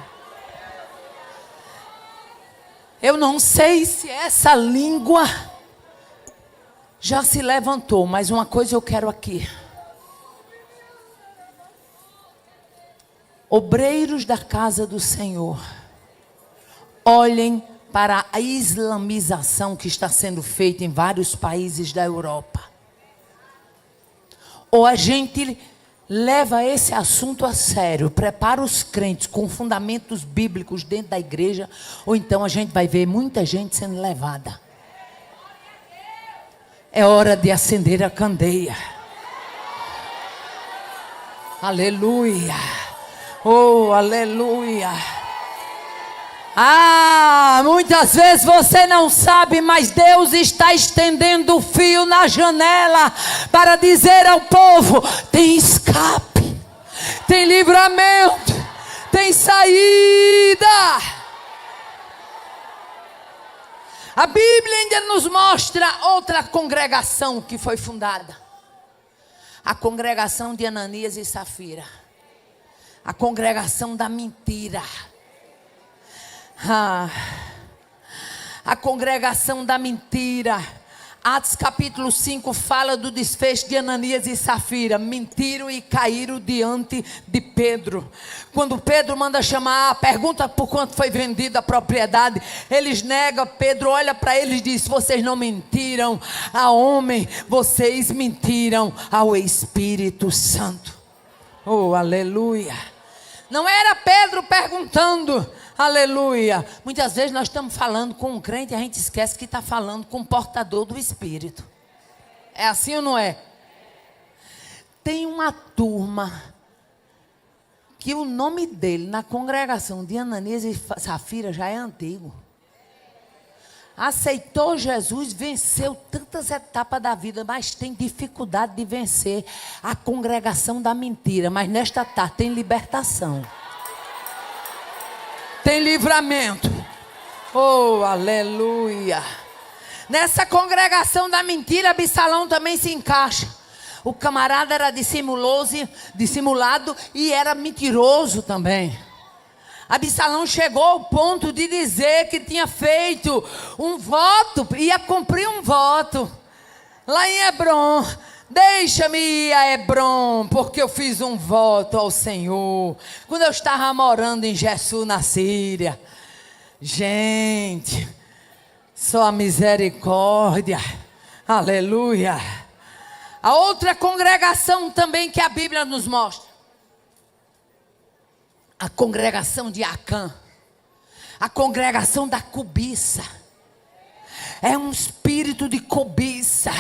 Speaker 1: Eu não sei se essa língua já se levantou, mas uma coisa eu quero aqui. Obreiros da casa do Senhor, olhem para a islamização que está sendo feita em vários países da Europa. Ou a gente leva esse assunto a sério, prepara os crentes com fundamentos bíblicos dentro da igreja, ou então a gente vai ver muita gente sendo levada. É hora de acender a candeia. Aleluia. Oh, aleluia. Muitas vezes você não sabe, mas Deus está estendendo o fio na janela para dizer ao povo: tem escape, tem livramento, tem saída. A Bíblia ainda nos mostra outra congregação que foi fundada. A congregação de Ananias e Safira. A congregação da mentira. A congregação da mentira. Atos capítulo 5 fala do desfecho de Ananias e Safira. Mentiram e caíram diante de Pedro. Quando Pedro manda chamar, pergunta por quanto foi vendida a propriedade. Eles negam. Pedro olha para eles e diz: vocês não mentiram a homem, vocês mentiram ao Espírito Santo. Oh, aleluia. Não era Pedro perguntando. Aleluia. Muitas vezes nós estamos falando com um crente e a gente esquece que está falando com o portador do Espírito. É assim ou não é? Tem uma turma que o nome dele na congregação de Ananias e Safira já é antigo. Aceitou Jesus, venceu tantas etapas da vida, mas tem dificuldade de vencer a congregação da mentira. Mas nesta tarde tem libertação. tem livramento. Oh, aleluia. Nessa congregação da mentira, Absalão também se encaixa. O camarada era dissimulado e era mentiroso também. Absalão chegou ao ponto de dizer que tinha feito um voto, ia cumprir um voto lá em Hebrom. Deixa-me ir a Hebrom, porque eu fiz um voto ao Senhor quando eu estava morando em Gessu, na Síria. Gente, só a misericórdia. Aleluia. A outra congregação também que a Bíblia nos mostra, a congregação de Acã, a congregação da cobiça. É um espírito de cobiça.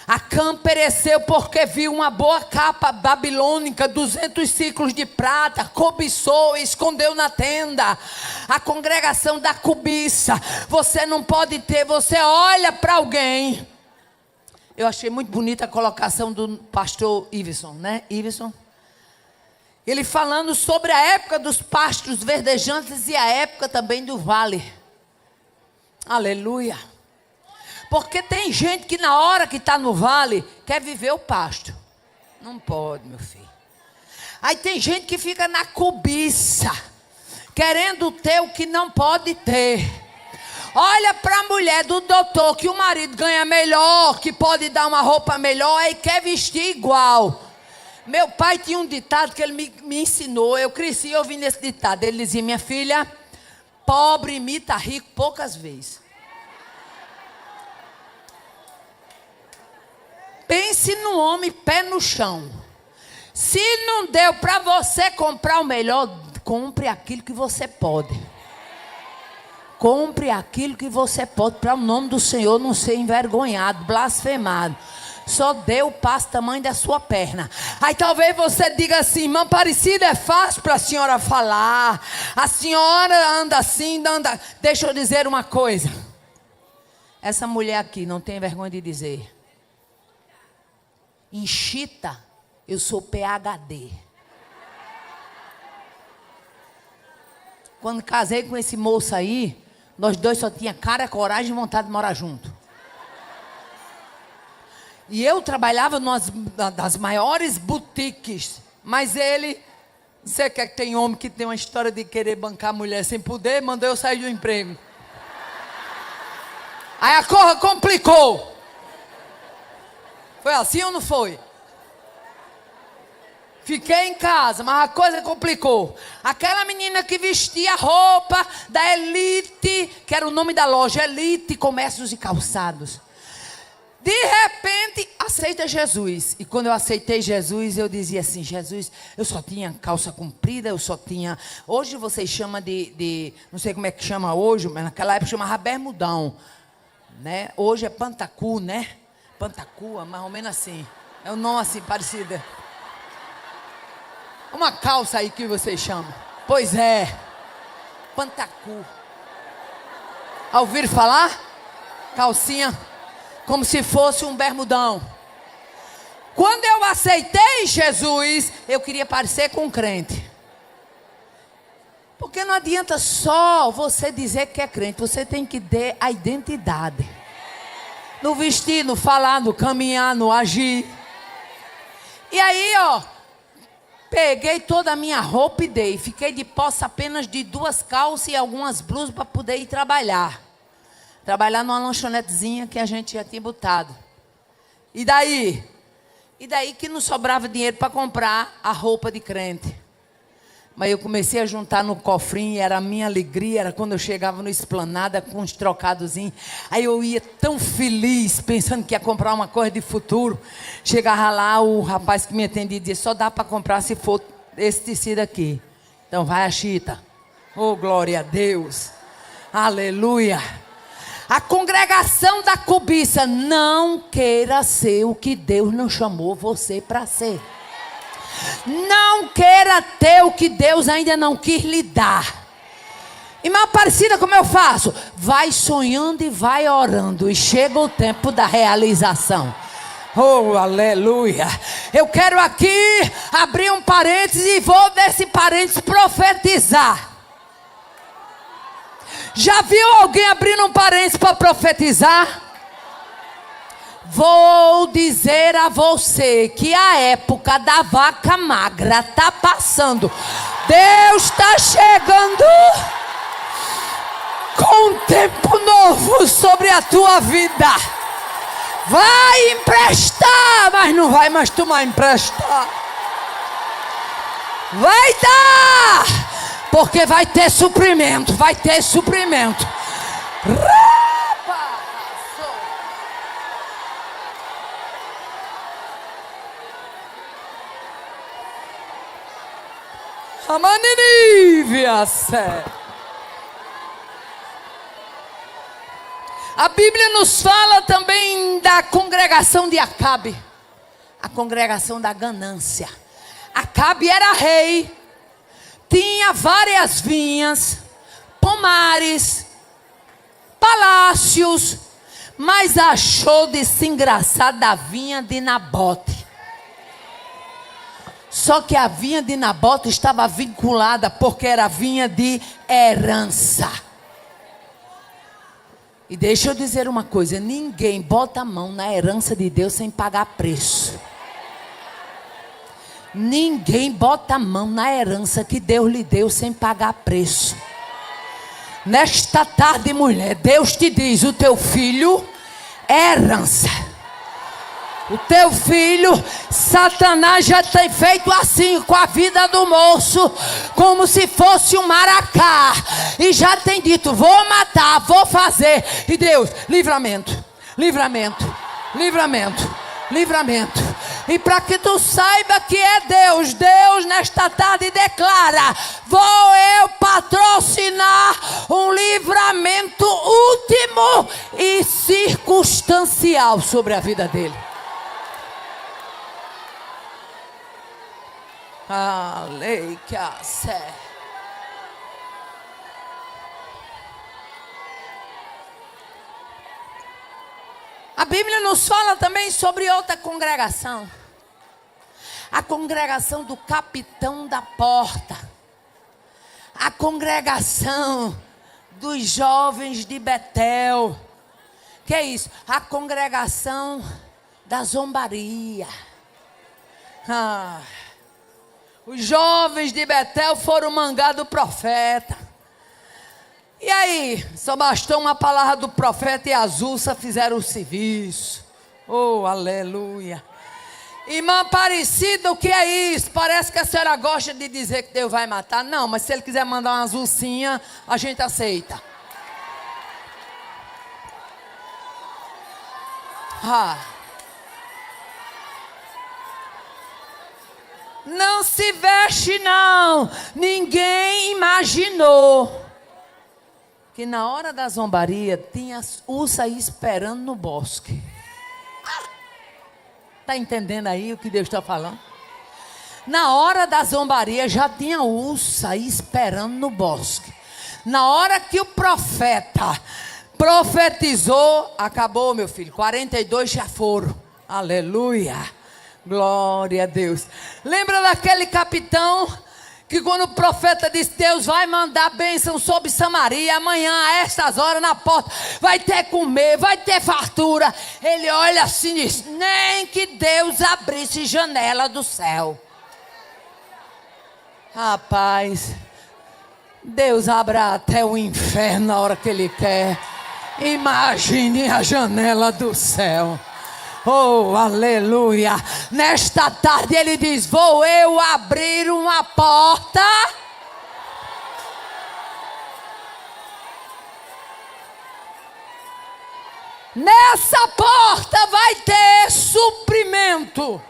Speaker 1: Acã pereceu porque viu uma boa capa babilônica, 200 ciclos de prata, cobiçou e escondeu na tenda. A congregação da cobiça. Você não pode ter, você olha para alguém. Eu achei muito bonita a colocação do pastor Iveson, né? Iveson. Ele falando sobre a época dos pastos verdejantes e a época também do vale. Aleluia. Porque tem gente que na hora que está no vale, quer viver o pasto. Não pode, meu filho. Aí tem gente que fica na cobiça, querendo ter o que não pode ter. Olha para a mulher do doutor, que o marido ganha melhor, que pode dar uma roupa melhor, e quer vestir igual. Meu pai tinha um ditado que ele me ensinou, eu cresci ouvindo esse ditado. Ele dizia: minha filha, pobre imita rico poucas vezes. Pense no homem pé no chão. Se não deu para você comprar o melhor, compre aquilo que você pode. Compre aquilo que você pode, para o nome do Senhor não ser envergonhado, blasfemado. Só dê o passo tamanho da sua perna. Aí talvez você diga assim: irmã Aparecida, é fácil para a senhora falar. A senhora anda assim, anda. Deixa eu dizer uma coisa. Essa mulher aqui não tem vergonha de dizer: em Chita, eu sou PhD. Quando casei com esse moço aí, nós dois só tinha cara, coragem e vontade de morar junto. E eu trabalhava das maiores boutiques. Mas ele, você quer que tem homem que tem uma história de querer bancar a mulher sem poder, mandou eu sair do emprego. Aí a coisa complicou. Foi assim ou não foi? Fiquei em casa, mas a coisa complicou. Aquela menina que vestia a roupa da Elite, que era o nome da loja, Elite Comércios e Calçados, de repente aceita Jesus. E quando eu aceitei Jesus, eu dizia assim: Jesus, eu só tinha calça comprida, eu só tinha... Hoje vocês chamam de não sei como é que chama hoje, mas naquela época chamava bermudão, né? Hoje é pantacu, né? Pantacua, mais ou menos assim. É um nome assim, parecido. Uma calça aí que vocês chamam. Pois é, pantacu. Ouviram falar? Calcinha, como se fosse um bermudão. Quando eu aceitei Jesus, eu queria parecer com um crente. Porque não adianta só você dizer que é crente, você tem que ter a identidade. No vestir, no falar, no caminhar, no agir. E aí, ó, peguei toda a minha roupa e dei. Fiquei de posse apenas de 2 calças e algumas blusas para poder ir trabalhar. Trabalhar numa lanchonetezinha que a gente já tinha botado. E daí? E daí que não sobrava dinheiro para comprar a roupa de crente. Mas eu comecei a juntar no cofrinho, e era a minha alegria, era quando eu chegava no Esplanada com uns trocadozinhos. Aí eu ia tão feliz, pensando que ia comprar uma coisa de futuro. Chegava lá, o rapaz que me atendia dizia: só dá para comprar se for esse tecido aqui. Então vai a Chita. Oh, glória a Deus. Aleluia. A congregação da cobiça. Não queira ser o que Deus não chamou você para ser. Não queira ter o que Deus ainda não quis lhe dar. Irmã Aparecida, como eu faço? Vai sonhando e vai orando, e chega o tempo da realização. Oh, aleluia. Eu quero aqui abrir um parênteses e vou desse parênteses profetizar. Já viu alguém abrindo um parênteses para profetizar? Vou dizer a você que a época da vaca magra está passando. Deus está chegando com um tempo novo sobre a tua vida. Vai emprestar, mas não vai mais tomar emprestar. Vai dar, porque vai ter suprimento, vai ter suprimento. A Bíblia nos fala também da congregação de Acabe, a congregação da ganância. Acabe era rei, tinha várias vinhas, pomares, palácios, mas achou de se engraçar da vinha de Nabote. Só que a vinha de Nabote estava vinculada porque era vinha de herança. E deixa eu dizer uma coisa, ninguém bota a mão na herança de Deus sem pagar preço. Ninguém bota a mão na herança que Deus lhe deu sem pagar preço. Nesta tarde, mulher, Deus te diz, o teu filho é herança. O teu filho, Satanás já tem feito assim com a vida do moço, como se fosse um maracá. E já tem dito, vou matar, vou fazer. E Deus, livramento, livramento, livramento, livramento. E para que tu saiba que é Deus, Deus nesta tarde declara, vou eu patrocinar um livramento último e circunstancial sobre a vida dele. A Bíblia nos fala também sobre outra congregação. A congregação do capitão da porta. A congregação dos jovens de Betel. Que é isso? A congregação da zombaria. Os jovens de Betel foram mangar do profeta. E aí, só bastou uma palavra do profeta e as ursas fizeram o serviço. Oh, aleluia. Irmã Aparecida, o que é isso? Parece que a senhora gosta de dizer que Deus vai matar. Não, mas se ele quiser mandar umas ursinhas, a gente aceita. Não se veste não. Ninguém imaginou que na hora da zombaria tinha ursa aí esperando no bosque. Está entendendo aí o que Deus está falando? Na hora da zombaria já tinha ursa aí esperando no bosque. Na hora que o profeta profetizou, acabou, meu filho. 42 já foram. Aleluia. Glória a Deus. Lembra daquele capitão que quando o profeta disse, Deus vai mandar bênção sobre Samaria, amanhã a estas horas na porta, vai ter comer, vai ter fartura. Ele olha assim e diz, nem que Deus abrisse janela do céu. Rapaz, Deus abre até o inferno na hora que Ele quer. Imagine a janela do céu. Oh, aleluia. Nesta tarde ele diz, vou eu abrir uma porta. Nessa porta vai ter suprimento.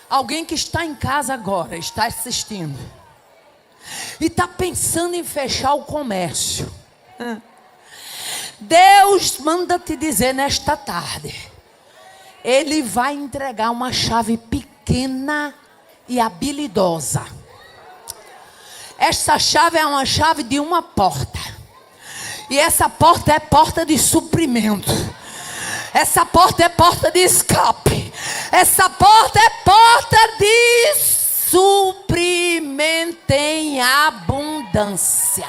Speaker 1: Alguém que está em casa agora, está assistindo, e está pensando em fechar o comércio. Deus manda te dizer nesta tarde, Ele vai entregar uma chave pequena e habilidosa. Essa chave é uma chave de uma porta. E essa porta é porta de suprimento. Essa porta é porta de escape. Essa porta é porta de suprimento em abundância.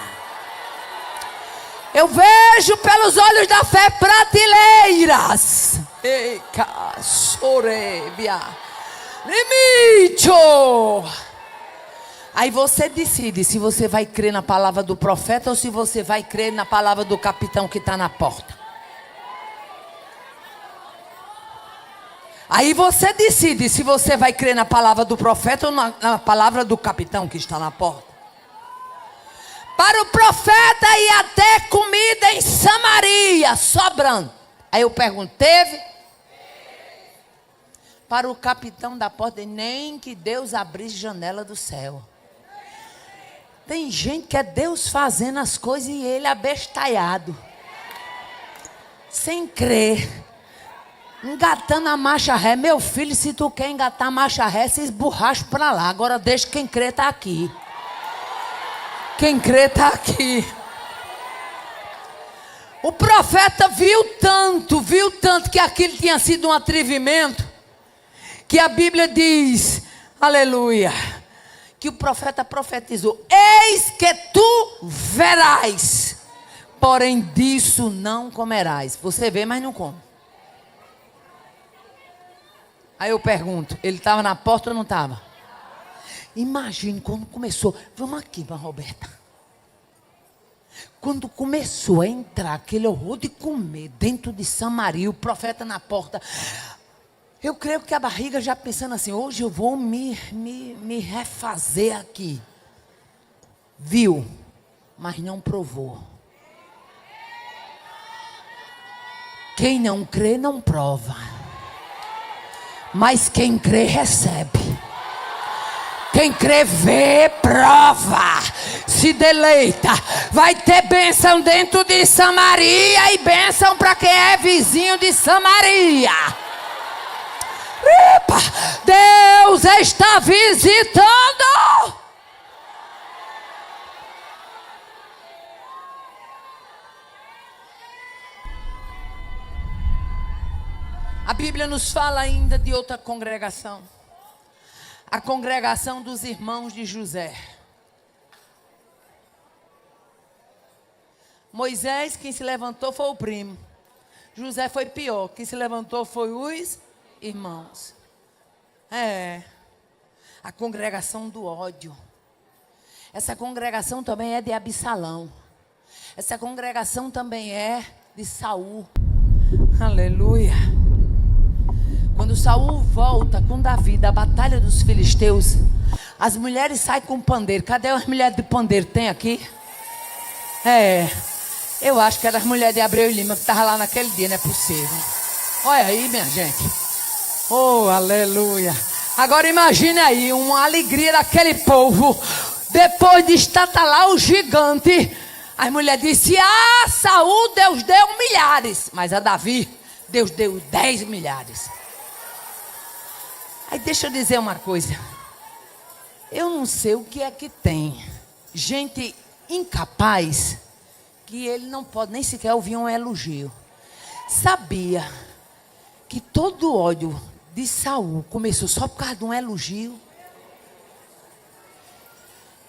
Speaker 1: Eu vejo pelos olhos da fé prateleiras. Eca, sorebia, limite. Aí você decide se você vai crer na palavra do profeta ou se você vai crer na palavra do capitão que está na porta. Aí você decide se você vai crer na palavra do profeta ou na palavra do capitão que está na porta. Para o profeta ir até comida em Samaria, sobrando. Aí eu pergunto, teve? Para o capitão da porta, nem que Deus abrisse janela do céu. Tem gente que é Deus fazendo as coisas e ele abestalhado. Sem crer. Engatando a marcha ré. Meu filho, se tu quer engatar a marcha ré, se esborracha para lá. Agora deixa quem crê tá aqui. Quem crê está aqui. O profeta viu tanto que aquilo tinha sido um atrevimento, que a Bíblia diz, aleluia, que o profeta profetizou: eis que tu verás, porém disso não comerás. Você vê, mas não come. Aí eu pergunto, ele estava na porta ou não estava? Imagine quando começou. Vamos aqui, irmã Roberta. Quando começou a entrar aquele horror de comer dentro de Samaria, o profeta na porta. Eu creio que a barriga já pensando assim: hoje eu vou me refazer aqui. Viu, mas não provou. Quem não crê não prova. Mas quem crê recebe. Quem crê vê, prova, se deleita. Vai ter bênção dentro de Samaria e bênção para quem é vizinho de Samaria. Epa, Deus está visitando. A Bíblia nos fala ainda de outra congregação. A congregação dos irmãos de José. Moisés, quem se levantou foi o primo. José foi pior. Quem se levantou foi os irmãos. A congregação do ódio. Essa congregação também é de Absalão. Essa congregação também é de Saul. Aleluia. Quando Saul volta com Davi da batalha dos filisteus, as mulheres saem com pandeiro. Cadê as mulheres de pandeiro? Tem aqui? Eu acho que era as mulheres de Abreu e Lima que estavam lá naquele dia, não é possível. Olha aí, minha gente. Oh, aleluia. Agora imagine aí uma alegria daquele povo. Depois de estatalar o gigante, as mulheres disseram: ah, Saul, Deus deu milhares. Mas a Davi, Deus deu 10 milhares. Aí deixa eu dizer uma coisa. Eu não sei o que é que tem gente incapaz que ele não pode nem sequer ouvir um elogio. Sabia que todo o ódio de Saul começou só por causa de um elogio?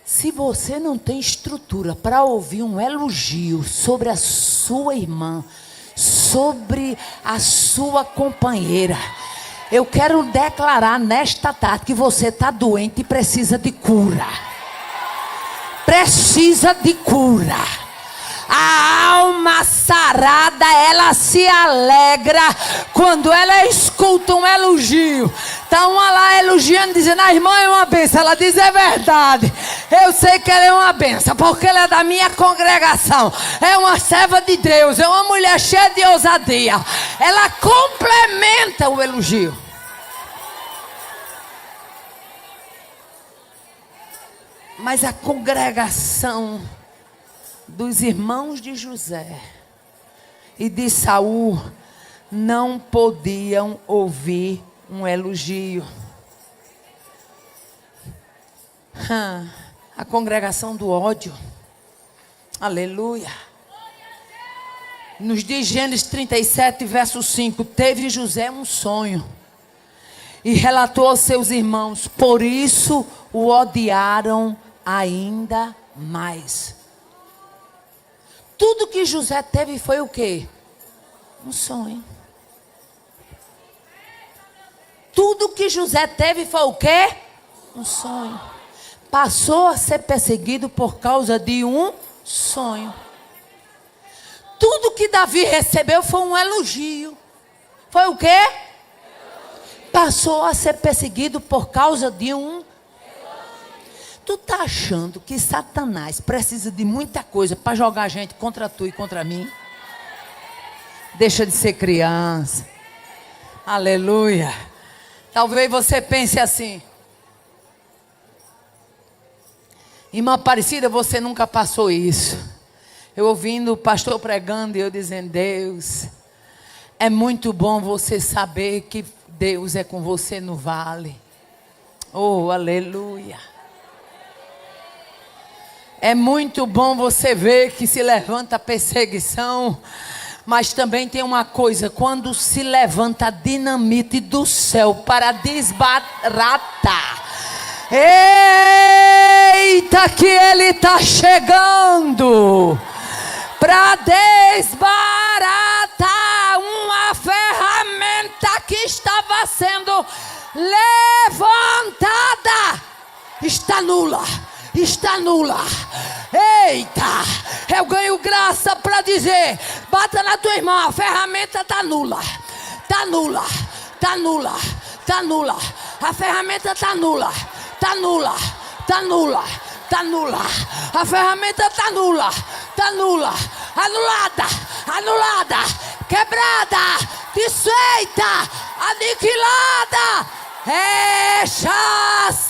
Speaker 1: Se você não tem estrutura para ouvir um elogio sobre a sua irmã, sobre a sua companheira, eu quero declarar nesta tarde que você está doente e precisa de cura. Precisa de cura. A alma sarada, ela se alegra quando ela escuta um elogio. Está uma lá elogiando, dizendo: a irmã é uma benção. Ela diz: é verdade, eu sei que ela é uma benção, porque ela é da minha congregação, é uma serva de Deus, é uma mulher cheia de ousadia. Ela complementa o elogio. Mas a congregação dos irmãos de José e de Saul não podiam ouvir um elogio. A congregação do ódio. Aleluia. Nos diz Gênesis 37, verso 5: teve José um sonho e relatou aos seus irmãos, por isso o odiaram ainda mais. Tudo que José teve foi o quê? Um sonho. Tudo que José teve foi o quê? Um sonho. Passou a ser perseguido por causa de um sonho. Tudo que Davi recebeu foi um elogio. Foi o quê? Passou a ser perseguido por causa de um. Tu está achando que Satanás precisa de muita coisa para jogar a gente contra tu e contra mim? Deixa de ser criança. Aleluia. Talvez você pense assim: irmã Aparecida, você nunca passou isso. Eu ouvindo o pastor pregando e eu dizendo: Deus, é muito bom você saber que Deus é com você no vale. Oh, aleluia. É muito bom você ver que se levanta a perseguição, mas também tem uma coisa: quando se levanta a dinamite do céu para desbaratar. Eita, que ele está chegando para desbaratar uma ferramenta que estava sendo levantada. Está nula. Está nula. Eita, eu ganho graça para dizer: bata na tua irmã, a ferramenta está nula. Está nula. Está nula. Está nula. A ferramenta está nula. Está nula. Está nula. Está nula. A ferramenta está nula. Está nula. Anulada. Anulada. Quebrada. Desfeita. Aniquilada. Rechaçada.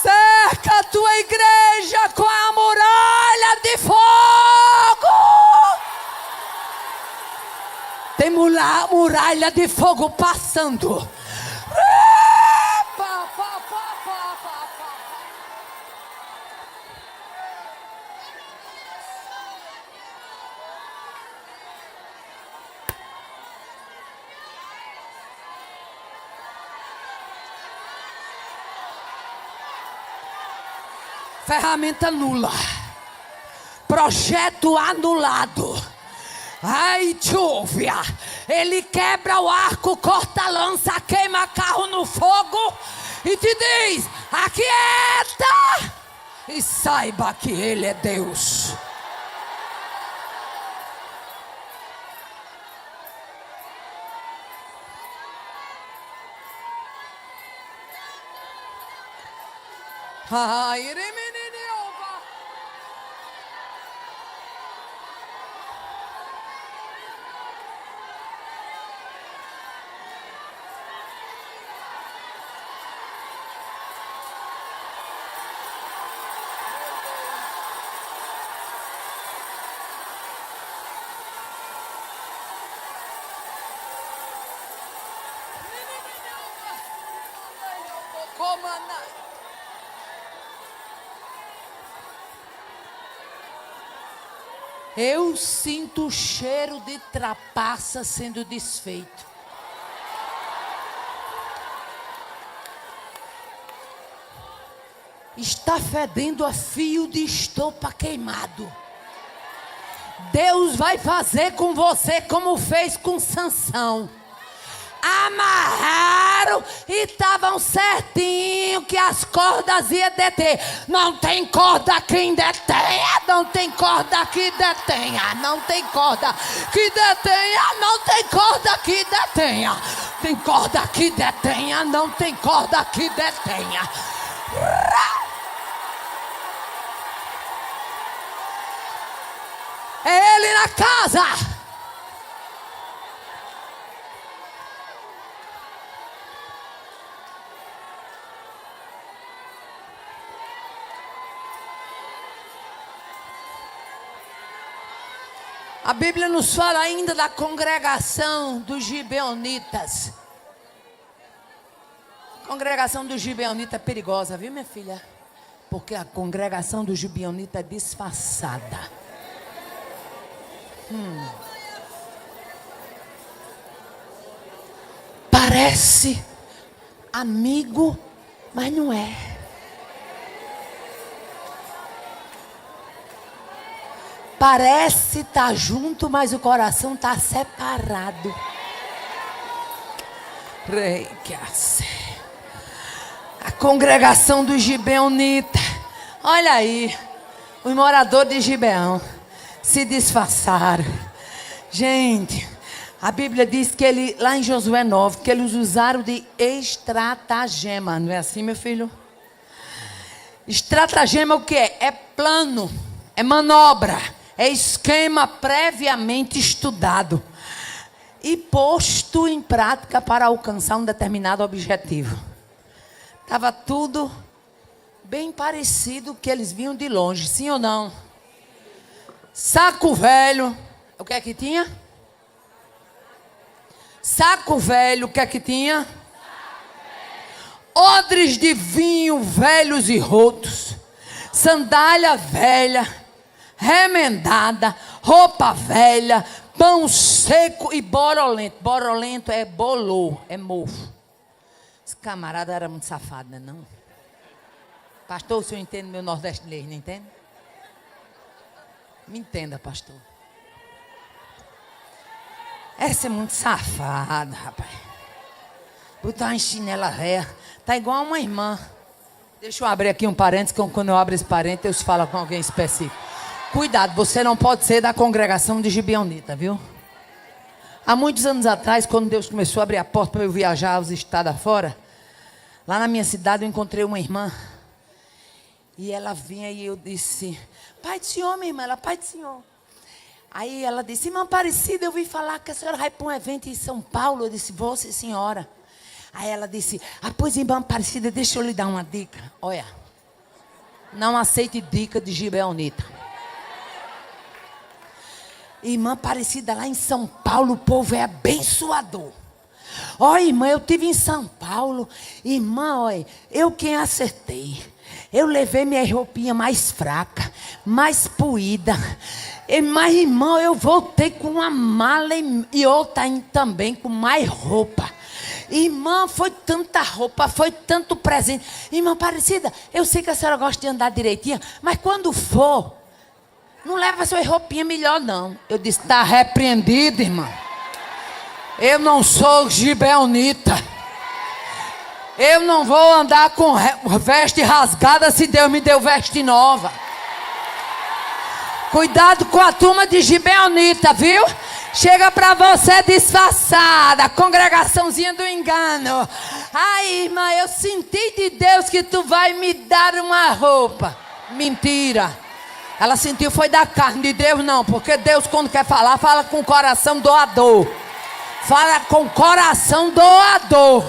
Speaker 1: Cerca a tua igreja com a muralha de fogo. Tem muralha de fogo passando. Ferramenta nula. Projeto anulado. Ai, Júvia. Ele quebra o arco, corta a lança, queima carro no fogo e te diz: aquieta e saiba que Ele é Deus. Ai, eu sinto o cheiro de trapaça sendo desfeito. Está fedendo a fio de estopa queimado. Deus vai fazer com você como fez com Sansão. Amarraram e estavam certinho que as cordas iam deter. Não tem corda que detenha. Não tem corda que detenha. Não tem corda que detenha. Não tem corda que detenha. Tem corda que detenha. Não tem corda que detenha. É Ele na casa. A Bíblia nos fala ainda da congregação dos gibeonitas. A congregação dos gibeonitas é perigosa, viu, minha filha? Porque a congregação dos gibeonitas é disfarçada. Parece amigo, mas não é. Parece estar junto, mas o coração está separado. A congregação dos gibeonitas. Olha aí, os moradores de Gibeão se disfarçaram. Gente, a Bíblia diz que ele, lá em Josué 9, que eles usaram de estratagema. Não é assim, meu filho? Estratagema o que é? É plano, é manobra, é esquema previamente estudado e posto em prática para alcançar um determinado objetivo. Estava tudo bem parecido que eles vinham de longe, sim ou não? Saco velho, o que é que tinha? Saco velho, o que é que tinha? Odres de vinho velhos e rotos, sandália velha, remendada, roupa velha, pão seco e borolento. Borolento é bolô, é mofo. Esse camarada era muito safado, né, não? Pastor, o senhor entende meu nordestinês, não entende? Me entenda, pastor. Essa é muito safada, rapaz. Botar uma chinela velha. Tá igual uma irmã. Deixa eu abrir aqui um parênteses, que quando eu abro esse parênteses, eu falo com alguém específico. Cuidado, você não pode ser da congregação de gibeonita, viu? Há muitos anos atrás, quando Deus começou a abrir a porta para eu viajar aos estados afora, lá na minha cidade eu encontrei uma irmã. E ela vinha e eu disse, pai do senhor, minha irmã, ela, pai do senhor. Aí ela disse, irmã Aparecida, eu ouvi falar que a senhora vai para um evento em São Paulo. Eu disse, vou, sim, senhora. Aí ela disse, pois irmã Aparecida, deixa eu lhe dar uma dica. Olha, não aceite dica de gibeonita. Irmã Aparecida, lá em São Paulo, o povo é abençoador. Olha, irmã, eu estive em São Paulo. Irmã, olha, eu quem acertei. Eu levei minha roupinha mais fraca, mais poída. Mas, irmão, eu voltei com uma mala e outra também com mais roupa. Irmã, foi tanta roupa, foi tanto presente. Irmã Aparecida, eu sei que a senhora gosta de andar direitinho, mas quando for, não leva sua roupinha melhor, não. Eu disse, está repreendido, irmã. Eu não sou gibeonita. Eu não vou andar com veste rasgada se Deus me deu veste nova. Cuidado com a turma de gibeonita, viu? Chega pra você disfarçada, congregaçãozinha do engano. Ai, irmã, eu senti de Deus que tu vai me dar uma roupa. Mentira. Ela sentiu foi da carne, de Deus não. Porque Deus quando quer falar, fala com o coração doador. Fala com o coração doador.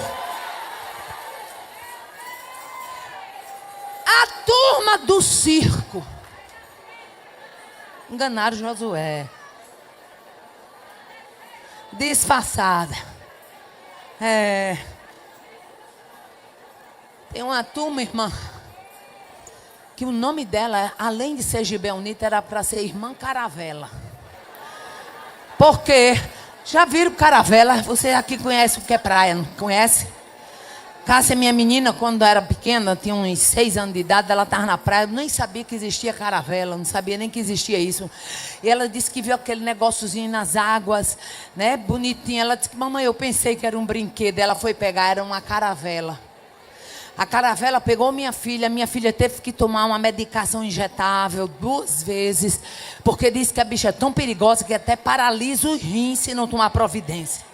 Speaker 1: A turma do circo enganaram Josué. Disfarçada. Tem uma turma, irmã, que o nome dela, além de ser gibeonita, era para ser irmã Caravela. Por quê? Já viram Caravela? Você aqui conhece o que é praia, não conhece? Cássia, minha menina, quando era pequena, tinha uns 6 anos de idade, ela estava na praia, eu nem sabia que existia caravela, não sabia nem que existia isso. E ela disse que viu aquele negóciozinho nas águas, né, bonitinho. Ela disse que, mamãe, eu pensei que era um brinquedo. Ela foi pegar, era uma caravela. A caravela pegou minha filha teve que tomar uma medicação injetável 2 vezes, porque disse que a bicha é tão perigosa que até paralisa os rins se não tomar providência.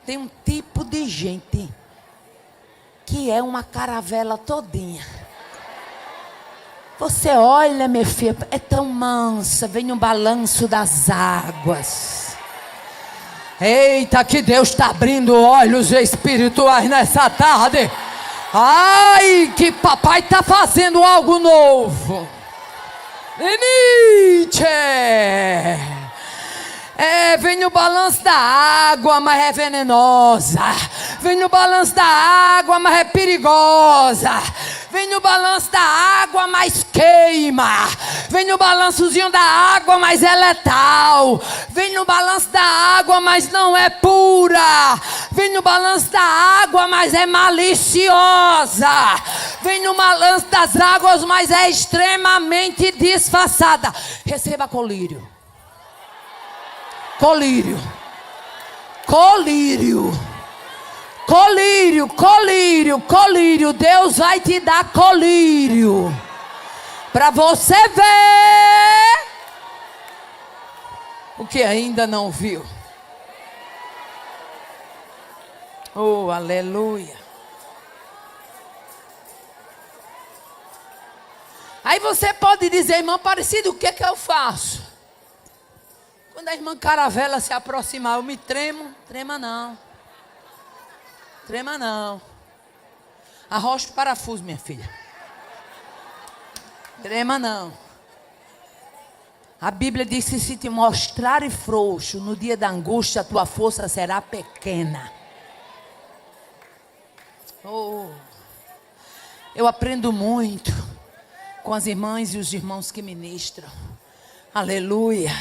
Speaker 1: Tem um tipo de gente que é uma caravela todinha. Você olha, minha filha, é tão mansa, vem no balanço das águas. Eita, que Deus está abrindo olhos espirituais nessa tarde. Ai, que papai está fazendo algo novo. Nietzsche. Vem no balanço da água, mas é venenosa. Vem no balanço da água, mas é perigosa. Vem no balanço da água, mas queima. Vem no balançozinho da água, mas é letal. Vem no balanço da água, mas não é pura. Vem no balanço da água, mas é maliciosa. Vem no balanço das águas, mas é extremamente disfarçada. Receba colírio. Colírio. Colírio. Colírio, colírio, colírio. Deus vai te dar colírio. Para você ver o que ainda não viu. Oh, aleluia. Aí você pode dizer, irmã Aparecida, o que eu faço? Quando a irmã Caravela se aproximar, eu me tremo. Trema não. Trema não. Arrocha o parafuso, minha filha. Trema não. A Bíblia diz que se te mostrares frouxo no dia da angústia, a tua força será pequena. Oh, eu aprendo muito com as irmãs e os irmãos que ministram. Aleluia.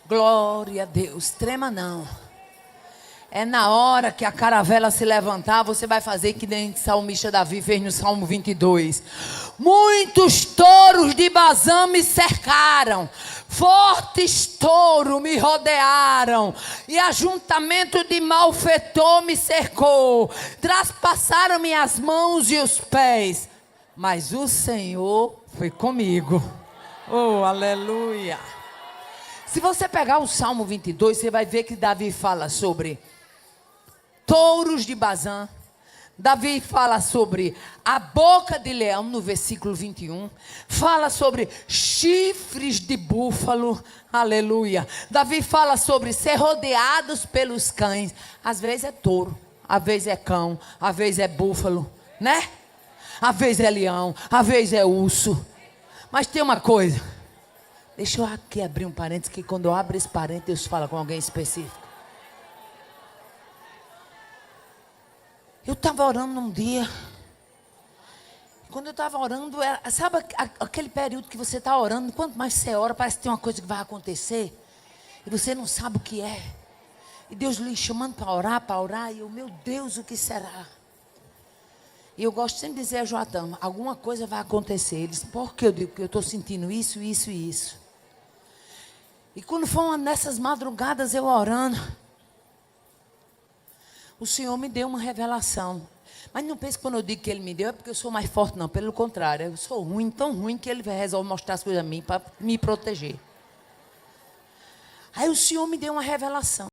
Speaker 1: Glória a Deus. Trema não. É na hora que a caravela se levantar, você vai fazer que nem o salmista Davi fez no Salmo 22. Muitos touros de Bazã me cercaram, fortes touros me rodearam, e ajuntamento de malfeitor me cercou, traspassaram minhas mãos e os pés, mas o Senhor foi comigo. Oh, aleluia. Se você pegar o Salmo 22, você vai ver que Davi fala sobre touros de Bazã. Davi fala sobre a boca de leão, no versículo 21. Fala sobre chifres de búfalo. Aleluia. Davi fala sobre ser rodeados pelos cães. Às vezes é touro, às vezes é cão, às vezes é búfalo, né? Às vezes é leão, às vezes é urso. Mas tem uma coisa. Deixa eu aqui abrir um parênteses, que quando eu abro esse parênteses, Deus fala com alguém específico. Eu estava orando num dia. Quando eu estava orando, sabe aquele período que você está orando, quanto mais você ora, parece que tem uma coisa que vai acontecer. E você não sabe o que é. E Deus lhe chamando para orar, e eu, meu Deus, o que será? E eu gosto sempre de dizer a Joatã, alguma coisa vai acontecer. Ele disse, por que eu digo? Porque eu estou sentindo isso, isso e isso. E quando foi uma dessas madrugadas, eu orando, o Senhor me deu uma revelação. Mas não pense que quando eu digo que Ele me deu, é porque eu sou mais forte, não. Pelo contrário, eu sou ruim, tão ruim, que Ele resolve mostrar as coisas a mim para me proteger. Aí o Senhor me deu uma revelação.